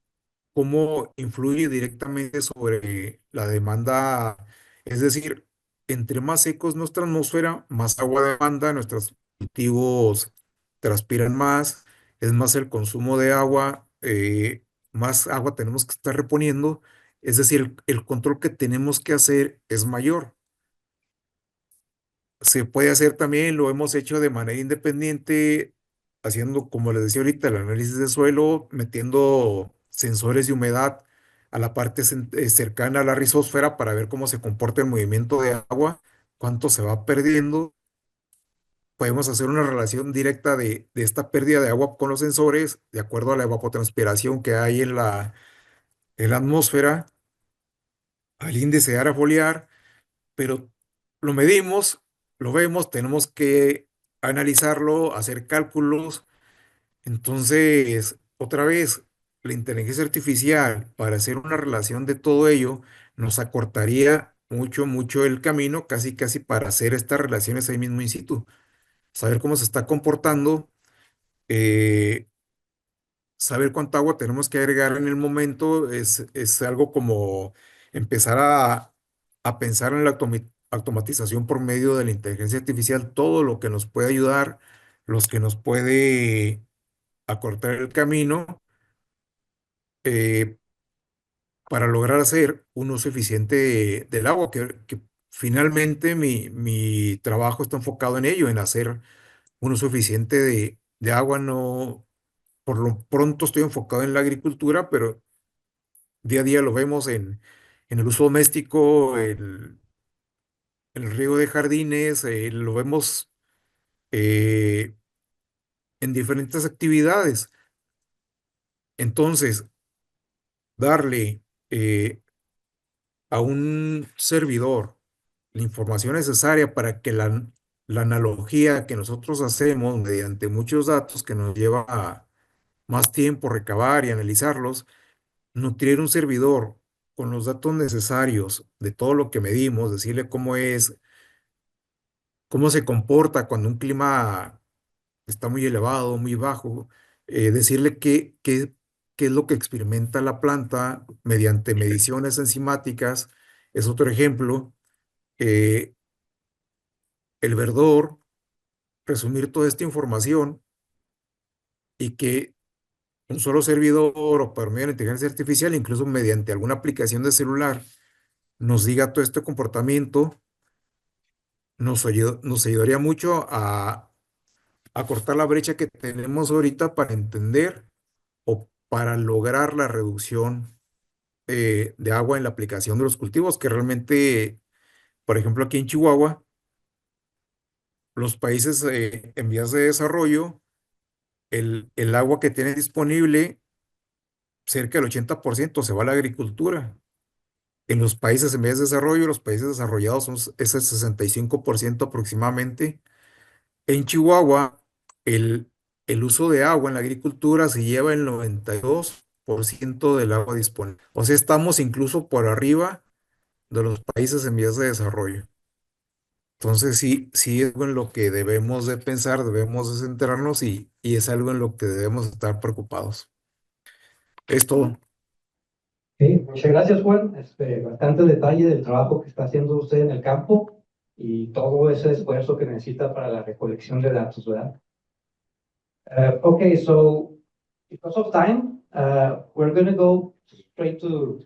cómo influye directamente sobre la demanda. Es decir, entre más seco es nuestra atmósfera, más agua demanda, nuestros cultivos transpiran más, es más el consumo de agua, más agua tenemos que estar reponiendo. Es decir, el control que tenemos que hacer es mayor. Se puede hacer también, lo hemos hecho de manera independiente, haciendo, como les decía ahorita, el análisis de suelo, metiendo sensores de humedad a la parte cercana a la rizosfera para ver cómo se comporta el movimiento de agua, cuánto se va perdiendo. Podemos hacer una relación directa de esta pérdida de agua con los sensores, de acuerdo a la evapotranspiración que hay en la atmósfera, al índice de área foliar, pero lo medimos, lo vemos, tenemos que analizarlo, hacer cálculos. Entonces, otra vez, la inteligencia artificial para hacer una relación de todo ello nos acortaría mucho, mucho el camino, casi, casi para hacer estas relaciones ahí mismo in situ. Saber cómo se está comportando, eh, saber cuánta agua tenemos que agregar en el momento, es algo como empezar a pensar en la automatización por medio de la inteligencia artificial, todo lo que nos puede ayudar, los que nos puede acortar el camino, eh, para lograr hacer un uso eficiente del agua, que finalmente mi trabajo está enfocado en ello, en hacer un uso eficiente de agua. No, por lo pronto estoy enfocado en la agricultura, pero día a día lo vemos en el uso doméstico, el riego de jardines, lo vemos eh, en diferentes actividades. Entonces, darle a un servidor la información necesaria para que la analogía que nosotros hacemos mediante muchos datos que nos lleva a más tiempo recabar y analizarlos, nutrir un servidor con los datos necesarios de todo lo que medimos, decirle cómo se comporta cuando un clima está muy elevado, muy bajo, decirle qué es lo que experimenta la planta mediante mediciones enzimáticas, es otro ejemplo. El verdor, resumir toda esta información y que un solo servidor o por medio de la inteligencia artificial, incluso mediante alguna aplicación de celular, nos diga todo este comportamiento, nos ayudaría mucho a cortar la brecha que tenemos ahorita para entender o para lograr la reducción de agua en la aplicación de los cultivos, que realmente, por ejemplo, aquí en Chihuahua, los países en vías de desarrollo, el agua que tienen disponible, cerca del 80% se va a la agricultura. En los países en vías de desarrollo, los países desarrollados es el 65% aproximadamente. En Chihuahua, el, el uso de agua en la agricultura se lleva el 92% del agua disponible. O sea, estamos incluso por arriba de los países en vías de desarrollo. Entonces, sí, sí es algo en lo que debemos de pensar, debemos de centrarnos y es algo en lo que debemos estar preocupados. Es todo. Ok, muchas gracias, Juan. Bastante detalle del trabajo que está haciendo usted en el campo y todo ese esfuerzo que necesita para la recolección de datos, ¿verdad? Okay, so because of time, we're going to go straight to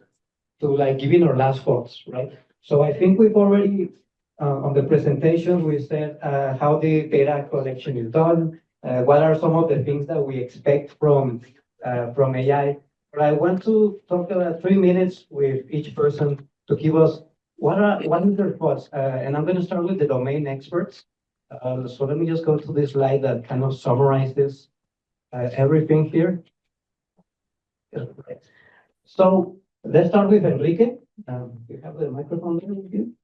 like giving our last thoughts, right? So I think we've already, on the presentation, we said how the data collection is done, what are some of the things that we expect from AI. But I want to talk about 3 minutes with each person to give us what is their thoughts. And I'm going to start with the domain experts. So let me just go to this slide that kind of summarizes everything here. So let's start with Enrique. You have the microphone there with you.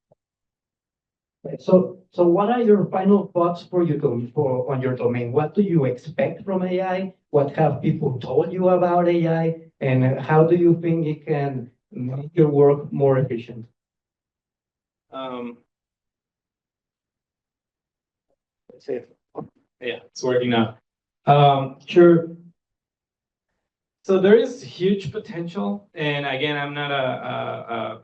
So what are your final thoughts on your domain? What do you expect from AI? What have people told you about AI? And how do you think it can make your work more efficient? Let's see. Yeah, it's working now. Sure. So there is huge potential, and again, I'm not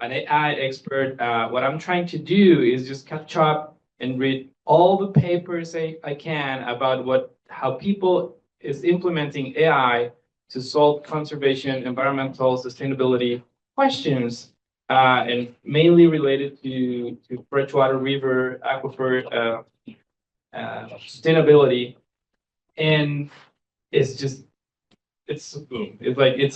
an AI expert. What I'm trying to do is just catch up and read all the papers I can about how people is implementing AI to solve conservation, environmental, sustainability questions, and mainly related to freshwater river, aquifer, sustainability, and it's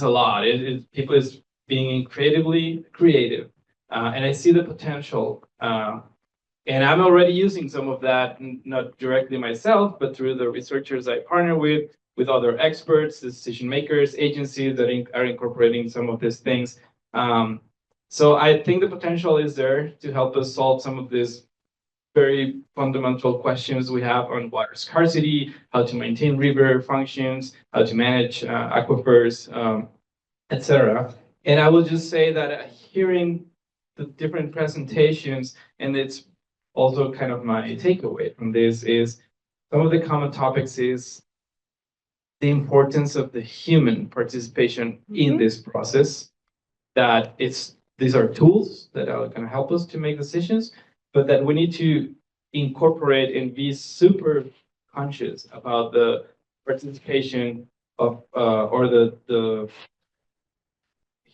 a lot. People is being incredibly creative, and I see the potential. And I'm already using some of that, not directly myself, but through the researchers I partner with other experts, decision makers, agencies that are incorporating some of these things. So I think the potential is there to help us solve some of these very fundamental questions we have on water scarcity, how to maintain river functions, how to manage aquifers, etc. And I will just say that hearing the different presentations, and it's also kind of my takeaway from this, is some of the common topics is the importance of the human participation in this process, that these are tools that are going to help us to make decisions, but that we need to incorporate and be super conscious about the participation of or the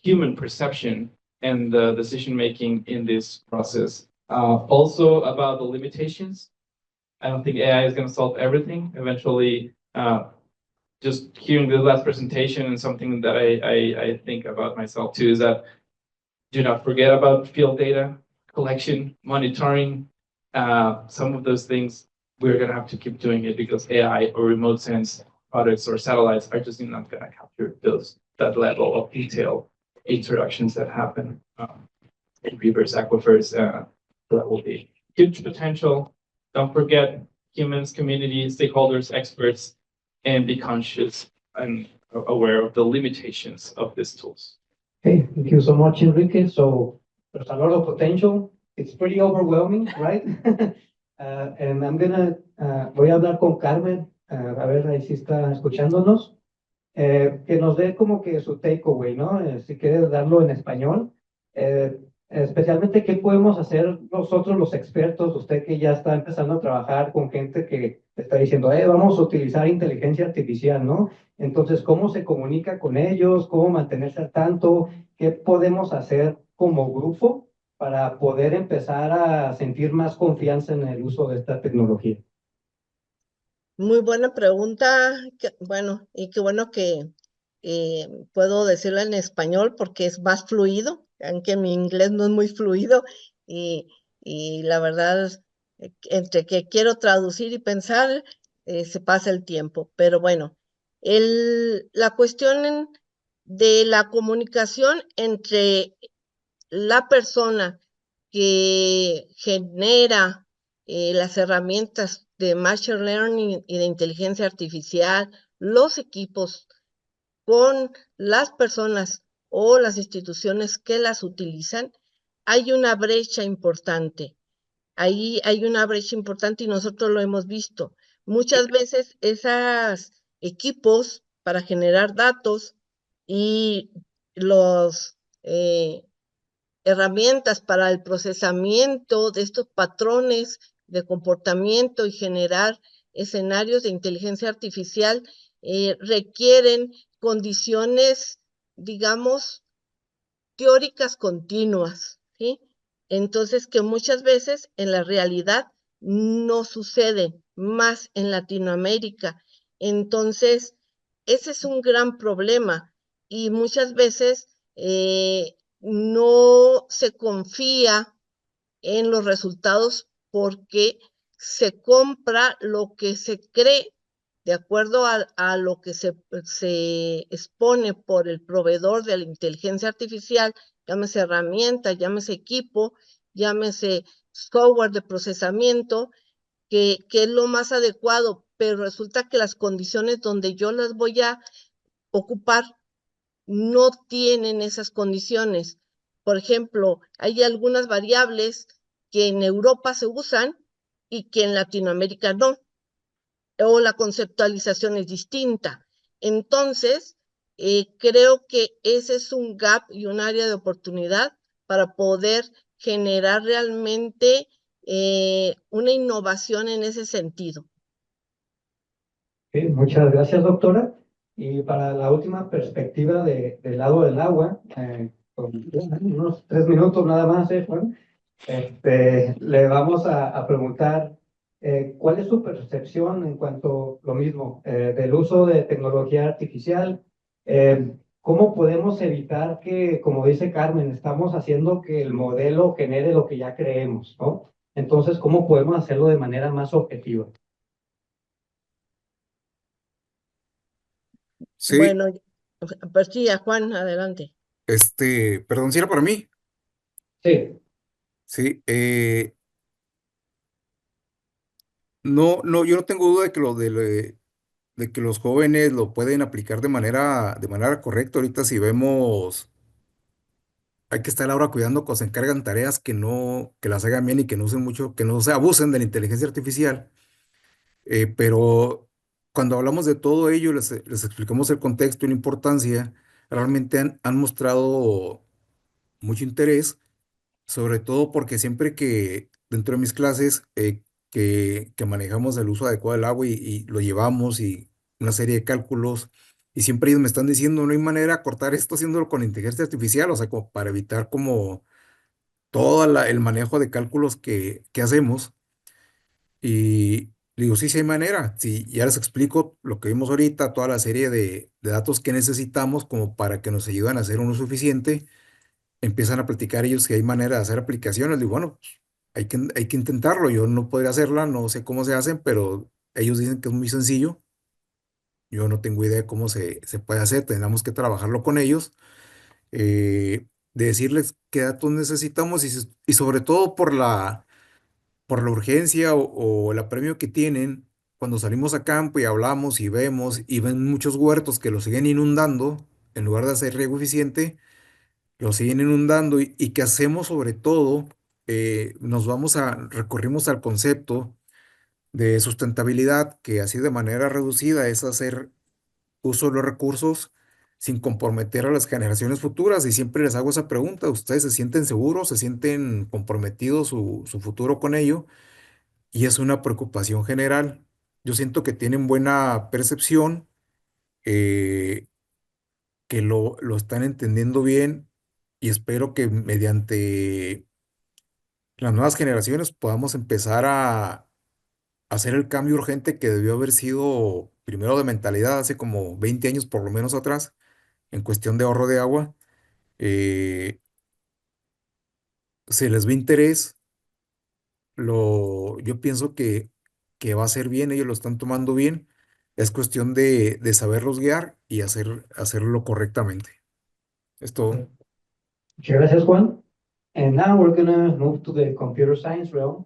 human perception and the decision making in this process. Also about the limitations. I don't think AI is going to solve everything. Eventually, just hearing the last presentation and something that I think about myself too is that do not forget about field data collection, monitoring. Some of those things we're going to have to keep doing it because AI or remote sense products or satellites are just not going to capture that level of detail interactions that happen in rivers, aquifers. So that will be huge potential. Don't forget humans, community, stakeholders, experts, and be conscious and aware of the limitations of these tools. Okay, thank you so much, Enrique. So there's a lot of potential. It's pretty overwhelming, right? And voy a hablar con Carmen, a ver ahí si está escuchándonos, que nos dé como que su takeaway, ¿no? Si quieres darlo en español. Especialmente, ¿qué podemos hacer nosotros los expertos? Usted que ya está empezando a trabajar con gente que está diciendo, vamos a utilizar inteligencia artificial, ¿no? Entonces, ¿cómo se comunica con ellos? ¿Cómo mantenerse al tanto? ¿Qué podemos hacer como grupo para poder empezar a sentir más confianza en el uso de esta tecnología? Muy buena pregunta. Bueno, y qué bueno que puedo decirlo en español porque es más fluido, aunque mi inglés no es muy fluido y, y la verdad, entre que quiero traducir y pensar, se pasa el tiempo. Pero bueno, la cuestión de la comunicación entre la persona que genera las herramientas de Machine Learning y de inteligencia artificial, los equipos con las personas o las instituciones que las utilizan, hay una brecha importante. Ahí hay una brecha importante y nosotros lo hemos visto. Muchas veces esos equipos para generar datos y los herramientas para el procesamiento de estos patrones de comportamiento y generar escenarios de inteligencia artificial requieren condiciones, digamos, teóricas continuas, ¿sí? Entonces, que muchas veces en la realidad no sucede más en Latinoamérica. Entonces, ese es un gran problema y muchas veces no se confía en los resultados porque se compra lo que se cree de acuerdo a lo que se expone por el proveedor de la inteligencia artificial, llámese herramienta, llámese equipo, llámese software de procesamiento, que es lo más adecuado, pero resulta que las condiciones donde yo las voy a ocupar no tienen esas condiciones. Por ejemplo, hay algunas variables que en Europa se usan y que en Latinoamérica no, o la conceptualización es distinta. Entonces, creo que ese es un gap y un área de oportunidad para poder generar realmente una innovación en ese sentido. Muchas gracias, doctora. Y para la última perspectiva del lado del agua, con unos 3 minutos nada más, Juan, le vamos a preguntar cuál es su percepción en cuanto a lo mismo del uso de tecnología artificial. ¿Cómo podemos evitar que, como dice Carmen, estamos haciendo que el modelo genere lo que ya creemos, ¿no? Entonces, ¿cómo podemos hacerlo de manera más objetiva? Sí, Bueno, pues sí, a Juan, adelante. perdón, si era para mí. Sí. Sí, no, no, yo no tengo duda de que de que los jóvenes lo pueden aplicar de manera correcta. Ahorita si vemos, hay que estar ahora cuidando cuando se encargan tareas que las hagan bien y que no usen mucho, que no se abusen de la inteligencia artificial. Pero cuando hablamos de todo ello, les explicamos el contexto y la importancia, realmente han mostrado mucho interés, sobre todo porque siempre que dentro de mis clases que manejamos el uso adecuado del agua y lo llevamos y una serie de cálculos, y siempre ellos me están diciendo, no hay manera de cortar esto haciéndolo con inteligencia artificial, o sea, como para evitar como todo el manejo de cálculos que hacemos. Y digo, sí, sí hay manera. Sí, ya les explico lo que vimos ahorita, toda la serie de datos que necesitamos como para que nos ayuden a hacer uno suficiente. Empiezan a platicar ellos que hay manera de hacer aplicaciones. Digo, bueno, pues, hay que intentarlo. Yo no podría hacerla, no sé cómo se hacen, pero ellos dicen que es muy sencillo. Yo no tengo idea de cómo se puede hacer. Tenemos que trabajarlo con ellos, de decirles qué datos necesitamos y sobre todo por la urgencia o el apremio que tienen cuando salimos a campo y hablamos y vemos y ven muchos huertos que los siguen inundando en lugar de hacer riego eficiente, los siguen inundando y que hacemos sobre todo, recorrimos al concepto de sustentabilidad, que así de manera reducida es hacer uso de los recursos sin comprometer a las generaciones futuras. Y siempre les hago esa pregunta, ¿ustedes se sienten seguros, se sienten comprometidos su futuro con ello? Y es una preocupación general. Yo siento que tienen buena percepción, eh, que lo están entendiendo bien y espero que mediante las nuevas generaciones podamos empezar a hacer el cambio urgente que debió haber sido primero de mentalidad hace como 20 años por lo menos atrás, en cuestión de ahorro de agua. Eh, Se les ve interés, yo pienso que va a ser bien, ellos lo están tomando bien. Es cuestión de saberlos guiar y hacerlo correctamente. Es todo. Muchas gracias, Juan. And now we're gonna move to the computer science realm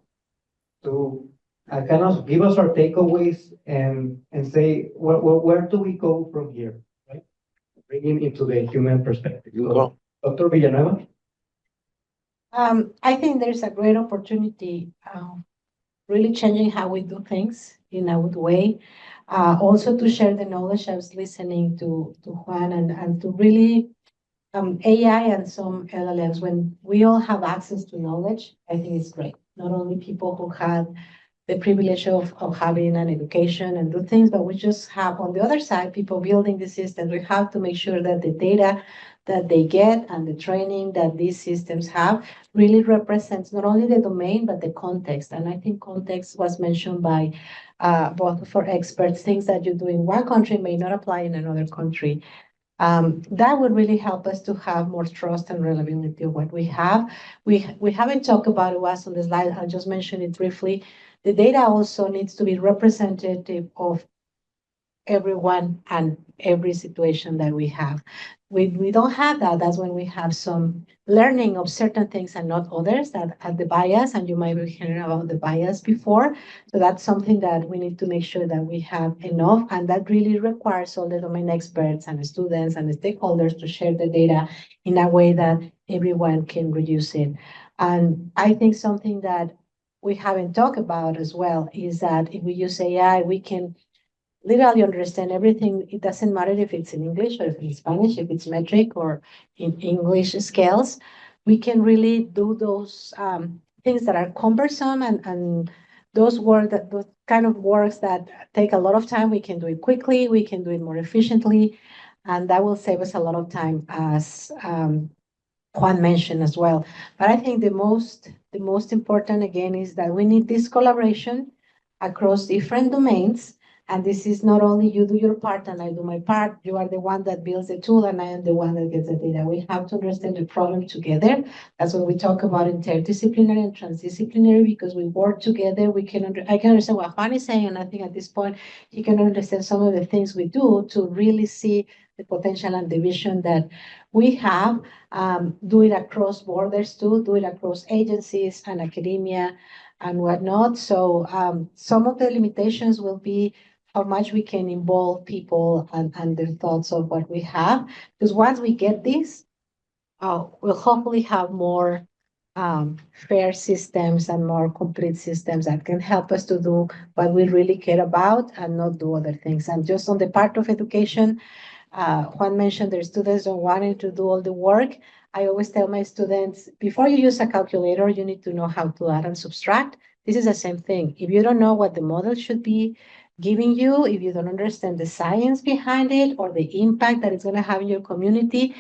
to kind of give us our takeaways and say, where do we go from here, right? Bringing into the human perspective. You So, go. Dr. Villanueva? I think there's a great opportunity, really changing how we do things in a good way. Also to share the knowledge. I was listening to Juan and to really AI and some LLMs, when we all have access to knowledge, I think it's great. Not only people who have the privilege of having an education and do things, but we just have on the other side, people building the systems. We have to make sure that the data that they get and the training that these systems have really represents not only the domain, but the context. And I think context was mentioned by both for experts, things that you do in one country may not apply in another country. That would really help us to have more trust and reliability of what we have. We haven't talked about it was on the slide. I'll just mention it briefly. The data also needs to be representative of everyone and every situation that we have. We don't have that. That's when we have some learning of certain things and not others that are the bias, and you might be hearing about the bias before. So that's something that we need to make sure that we have enough, and that really requires all the domain experts and students and stakeholders to share the data in a way that everyone can reduce it. And I think something that we haven't talked about as well is that if we use AI, we can literally understand everything. It doesn't matter if it's in English or if it's Spanish, if it's metric or in English scales. We can really do those things that are cumbersome and those kind of works that take a lot of time. We can do it quickly. We can do it more efficiently, and that will save us a lot of time, as Juan mentioned as well. But I think the most important again is that we need this collaboration across different domains. And this is not only you do your part and I do my part. You are the one that builds the tool and I am the one that gets the data. We have to understand the problem together. That's when we talk about interdisciplinary and transdisciplinary, because we work together. I can understand what Juan is saying, and I think at this point he can understand some of the things we do to really see the potential and the vision that we have. Do it across borders too, do it across agencies and academia and whatnot. So some of the limitations will be how much we can involve people and their thoughts of what we have. Because once we get this, we'll hopefully have more fair systems and more complete systems that can help us to do what we really care about and not do other things. And just on the part of education, Juan mentioned their students don't want to do all the work. I always tell my students, before you use a calculator, you need to know how to add and subtract. This is the same thing. If you don't know what the model should be giving you, if you don't understand the science behind it or the impact that it's going to have in your community,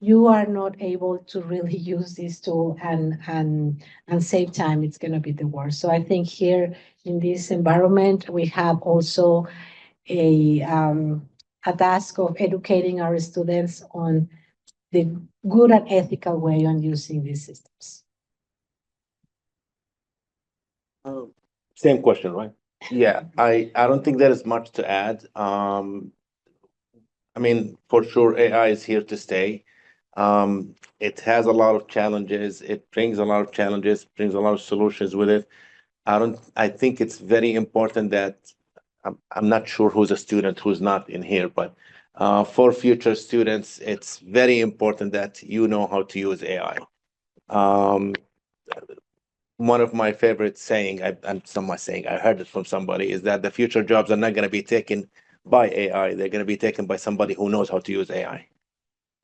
you are not able to really use this tool and save time. It's going to be the worst. So I think here in this environment, we have also a task of educating our students on the good and ethical way on using these systems. Same question, right? Yeah, I don't think there is much to add. I mean, for sure, AI is here to stay. It has a lot of challenges. It brings a lot of challenges, brings a lot of solutions with it. I think it's very important that I'm not sure who's a student, who's not in here, but for future students, it's very important that you know how to use AI. One of my favorite saying, I heard it from somebody, is that the future jobs are not going to be taken by AI. They're going to be taken by somebody who knows how to use AI.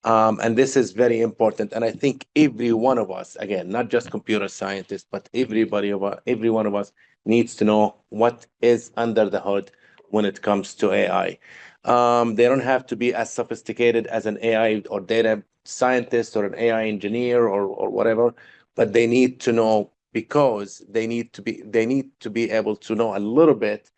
And this is very important. And I think every one of us, again, not just computer scientists, but every one of us needs to know what is under the hood when it comes to AI. They don't have to be as sophisticated as an AI or data scientist or an AI engineer or whatever, but they need to know, because they need to be able to know a little bit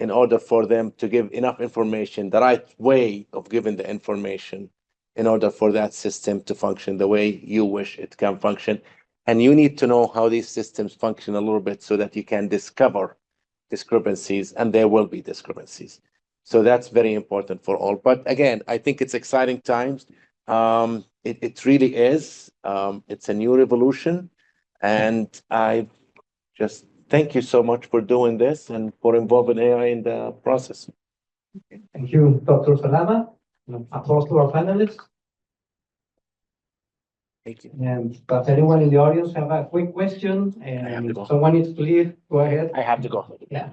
in order for them to give enough information, the right way of giving the information, in order for that system to function the way you wish it can function. And you need to know how these systems function a little bit so that you can discover discrepancies, and there will be discrepancies. So that's very important for all. But again, I think it's exciting times. It really is. It's a new revolution. And I just thank you so much for doing this and for involving AI in the process. Thank you, Dr. Salama. Applause to our panelists. Thank you. And does anyone in the audience have a quick question? have to And go. someone needs to leave, go ahead. I have to go. Yeah,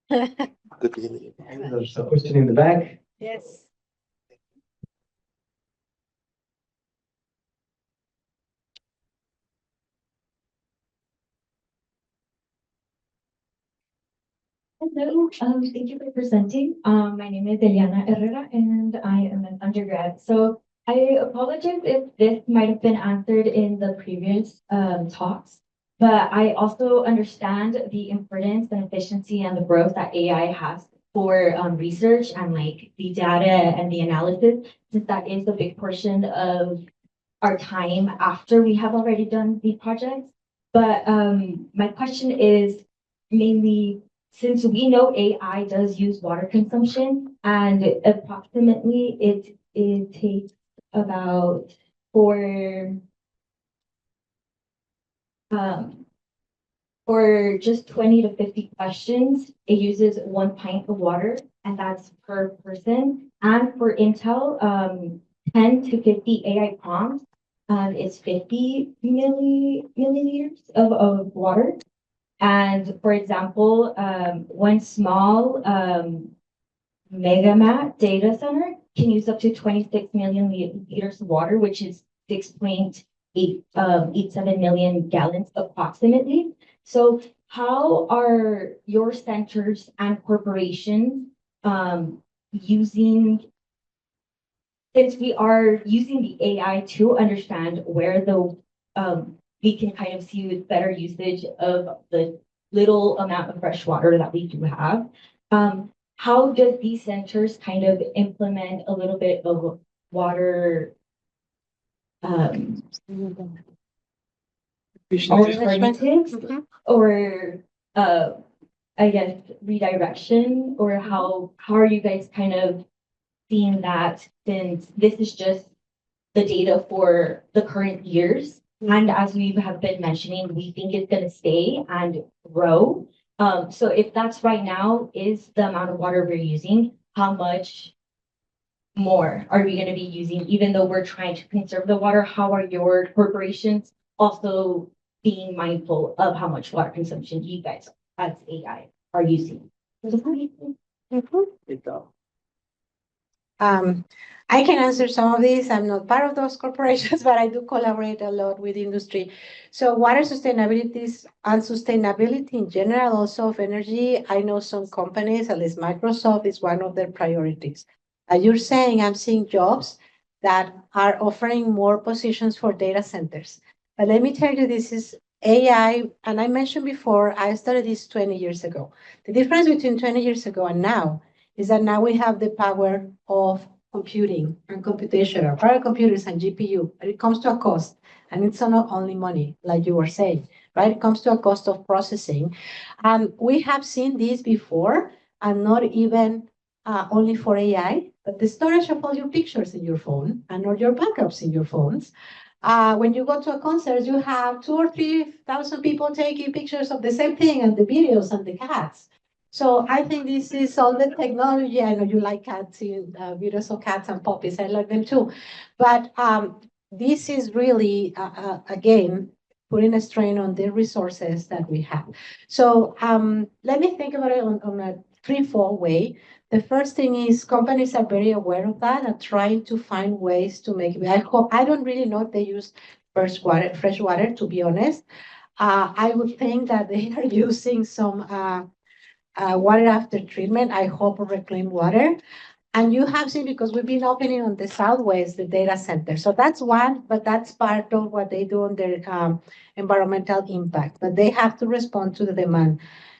Good to hear you. there's a question in the back. Yes. Hello, thank you for presenting. My name is Eliana Herrera and I am an undergrad. So I apologize if this might have been answered in the previous talks, but I also understand the importance and efficiency and the growth that AI has for research and like the data and the analysis, since that is a big portion of our time after we have already done the projects. But my question is mainly, since we know AI does use water consumption, and approximately it takes about for just 20 to 50 questions, it uses 1 pint of water, and that's per person. And for Intel, 10 to 50 AI prompts, it's 50 milliliters of water. And for example, one small megamat data center can use up to 26 million liters of water, which is 6.87 million gallons approximately. So how are your centers and corporations using, since we are using the AI to understand where the we can kind of see with better usage of the little amount of fresh water that we do have. How does these centers kind of implement a little bit of water alternatives or I guess redirection, or how are you guys kind of seeing that, since this is just the data for the current years? And as we have been mentioning, we think it's going to stay and grow. So if that's right now is the amount of water we're using, how much more are we going to be using, even though we're trying to conserve the water? How are your corporations also being mindful of how much water consumption you guys as AI are using? I can answer some of these. I'm not part of those corporations, but I do collaborate a lot with industry. So water sustainability and sustainability in general, also of energy. I know some companies, at least Microsoft, is one of their priorities. As you're saying, I'm seeing jobs that are offering more positions for data centers. But let me tell you, this is AI, and I mentioned before, I started this 20 years ago. The difference between 20 years ago and now is that now we have the power of computing and computation, or power computers and GPU, but it comes to a cost. And it's not only money, like you were saying, right? It comes to a cost of processing. We have seen this before, and not even only for AI, but the storage of all your pictures in your phone and all your backups in your phones. When you go to a concert, you have 2,000 or 3,000 people taking pictures of the same thing, and the videos and the cats. So I think this is all the technology. I know you like cats, videos of cats and puppies. I like them too. But this is really, again, putting a strain on the resources that we have. So let me think about it on a threefold way. The first thing is companies are very aware of that and trying to find ways to make it. I don't really know if they use fresh water, to be honest. I would think that they are using some water after treatment. I hope reclaimed water. And you have seen, because we've been opening on the Southwest, the data center. So that's one, but that's part of what they do on their environmental impact. But they have to respond to the demand.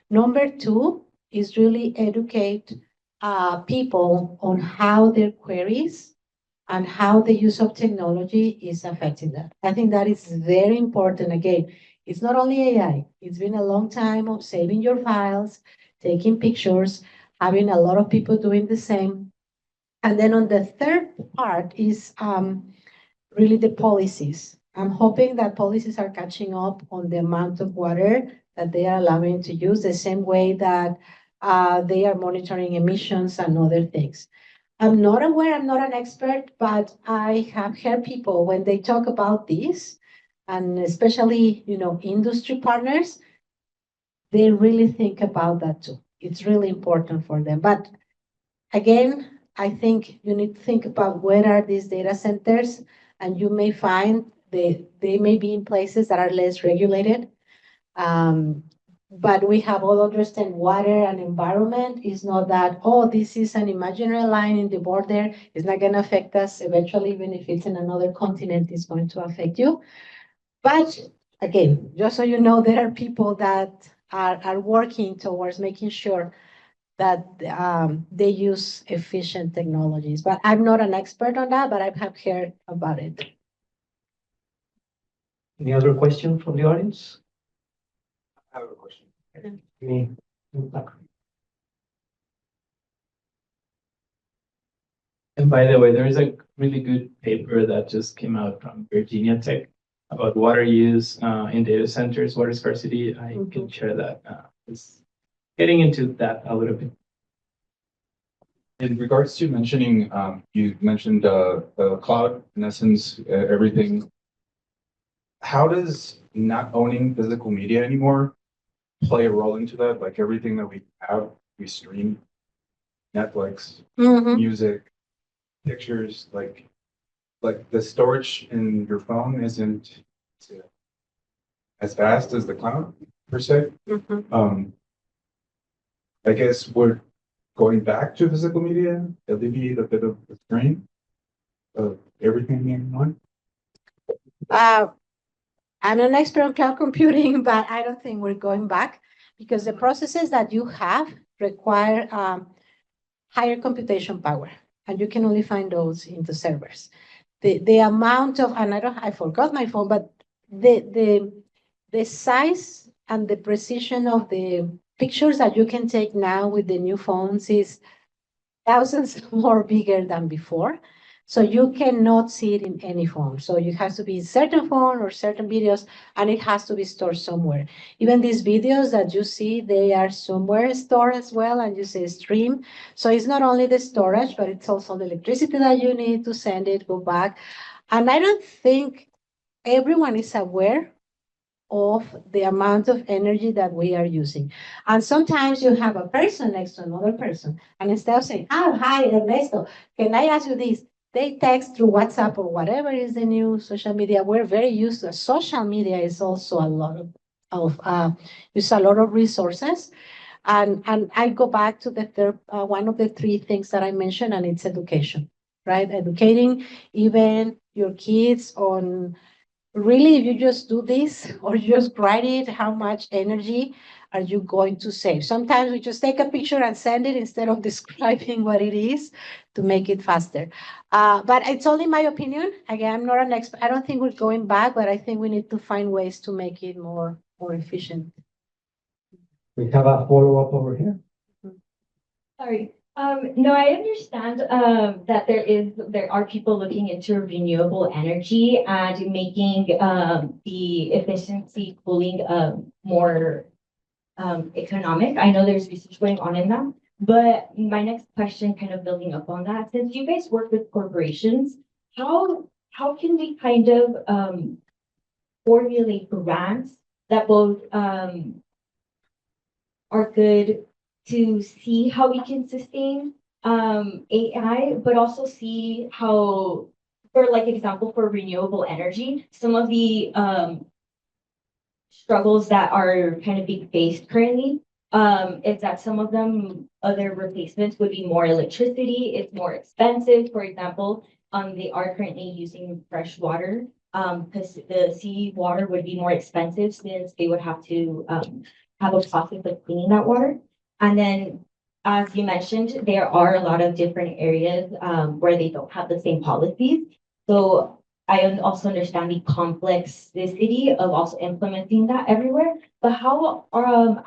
Number two is really educate people on how their queries and how the use of technology is affecting that. I think that is very important. Again, it's not only AI. It's been a long time of saving your files, taking pictures, having a lot of people doing the same. And then on the third part is really the policies. I'm hoping that policies are catching up on the amount of water that they are allowing to use, the same way that they are monitoring emissions and other things. I'm not aware, I'm not an expert, but I have heard people when they talk about this, and especially, industry partners, they really think about that too. It's really important for them. But again, I think you need to think about where are these data centers, and you may find they may be in places that are less regulated. But we have all understand water and environment is not that, oh, this is an imaginary line in the border. It's not going to affect us eventually, even if it's in another continent, it's going to affect you. But again, just so you know, there are people that are working towards making sure that they use efficient technologies. But I'm not an expert on that, but I have heard about it. Any other question from the audience? I have a question. Me. And by the way, there is a really good paper that just came out from Virginia Tech about water use in data centers, water scarcity. I can share that. It's getting into that a little bit. In regards to mentioning, you mentioned the cloud, in essence, everything. How does not owning physical media anymore play a role into that? Like everything that we have, we stream, Netflix, music, pictures, like the storage in your phone isn't as fast as the cloud per se. I guess we're going back to physical media, alleviate a bit of the strain of everything in one. I'm an expert on cloud computing, but I don't think we're going back, because the processes that you have require higher computation power, and you can only find those in the servers. The amount of, and I forgot my phone, but the size and the precision of the pictures that you can take now with the new phones is thousands more bigger than before. So you cannot see it in any phone. So you have to be in certain phone or certain videos, and it has to be stored somewhere. Even these videos that you see, they are somewhere stored as well, and you say stream. So it's not only the storage, but it's also the electricity that you need to send it, go back. And I don't think everyone is aware of the amount of energy that we are using. And sometimes you have a person next to another person, and instead of saying, oh, hi, Ernesto, can I ask you this? They text through WhatsApp or whatever is the new social media. We're very used to social media is also a lot of use a lot of resources. And I go back to the third, one of the three things that I mentioned, and it's education, right? Educating even your kids on, really, if you just do this or you just write it, how much energy are you going to save? Sometimes we just take a picture and send it instead of describing what it is to make it faster. But it's only my opinion. Again, I'm not an expert. I don't think we're going back, but I think we need to find ways to make it more efficient. We have a follow-up over here. Sorry. No, I understand that there are people looking into renewable energy and making the efficiency cooling more economic. I know there's research going on in that. But my next question, kind of building up on that, since you guys work with corporations, how can we kind of formulate grants that both are good to see how we can sustain AI, but also see how, for like example, for renewable energy, some of the struggles that are kind of being faced currently, is that some of them, other replacements would be more electricity, it's more expensive. For example, they are currently using fresh water, because the sea water would be more expensive since they would have to have a process of cleaning that water. And then, as you mentioned, there are a lot of different areas where they don't have the same policies. So I also understand the complexity of also implementing that everywhere. But how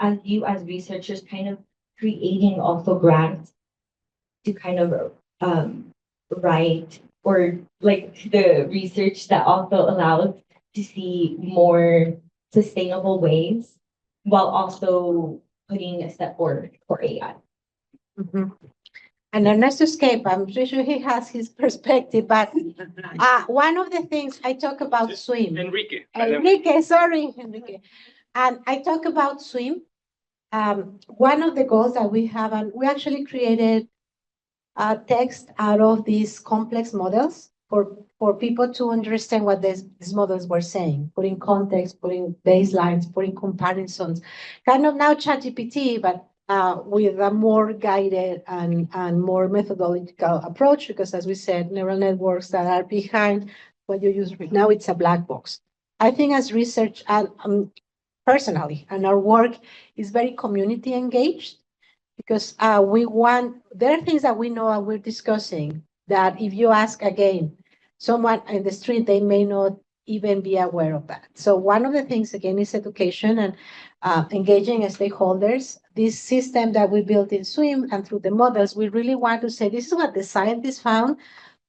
as you as researchers kind of creating also grants to kind of write or like the research that also allows to see more sustainable ways while also putting a step forward for AI. Mhm. And Ernesto escape, I'm sure he has his perspective, but one of the things I talk about swim. Enrique. Sorry, Enrique. And I talk about swim. One of the goals that we have, and we actually created text out of these complex models for people to understand what these models were saying, putting context, putting baselines, putting comparisons, kind of now ChatGPT, but with a more guided and more methodological approach, because as we said, neural networks that are behind what you use right now, it's a black box. I think as research and personally, and our work is very community engaged, because there are things that we know and we're discussing that if you ask again, someone in the street, they may not even be aware of that. So one of the things again is education and engaging stakeholders. This system that we built in SWIM and through the models, we really want to say, this is what the scientists found,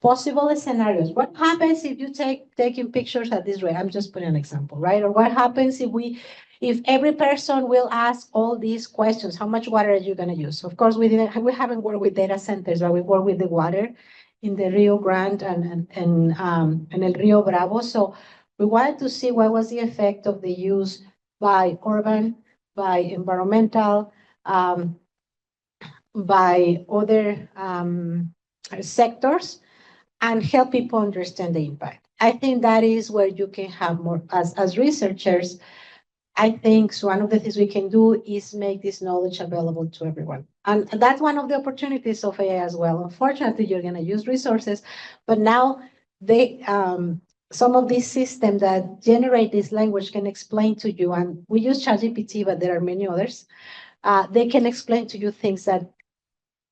possible scenarios. What happens if you taking pictures at this rate? I'm just putting an example, right? Or what happens if every person will ask all these questions, how much water are you going to use? Of course, we haven't worked with data centers, but we work with the water in the Rio Grande and El Rio Bravo. So we wanted to see what was the effect of the use by urban, by environmental, by other sectors, and help people understand the impact. I think that is where you can have more, as researchers, I think one of the things we can do is make this knowledge available to everyone. And that's one of the opportunities of AI as well. Unfortunately, you're going to use resources, but now some of these systems that generate this language can explain to you, and we use ChatGPT, but there are many others. They can explain to you things that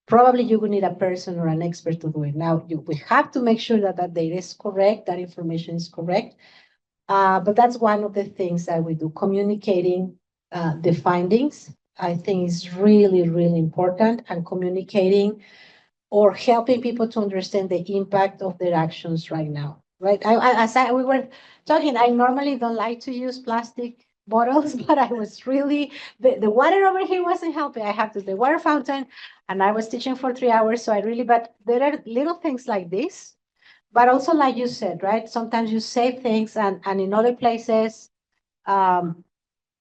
probably you would need a person or an expert to do it. Now, we have to make sure that that data is correct, that information is correct. But that's one of the things that we do, communicating the findings. I think is really, really important, and communicating or helping people to understand the impact of their actions right now, right? We were talking, I normally don't like to use plastic bottles, but I was really, the water over here wasn't helping. I have the water fountain, and I was teaching for 3 hours, so but there are little things like this. But also, like you said, right? Sometimes you save things, and in other places,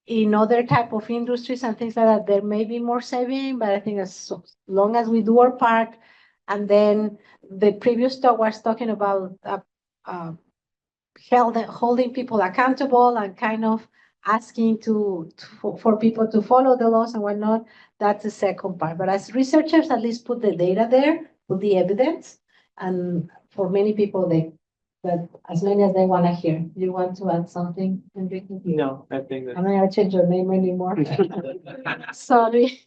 in other type of industries and things like that, there may be more saving. But I think as long as we do our part, and then the previous talk was talking about holding people accountable and kind of asking for people to follow the laws and whatnot. That's the second part. But as researchers, at least put the data there, put the evidence, and for many people, but as many as they want to hear. Do you want to add something, Enrique? No, I think I'm not going to change your name anymore. Sorry.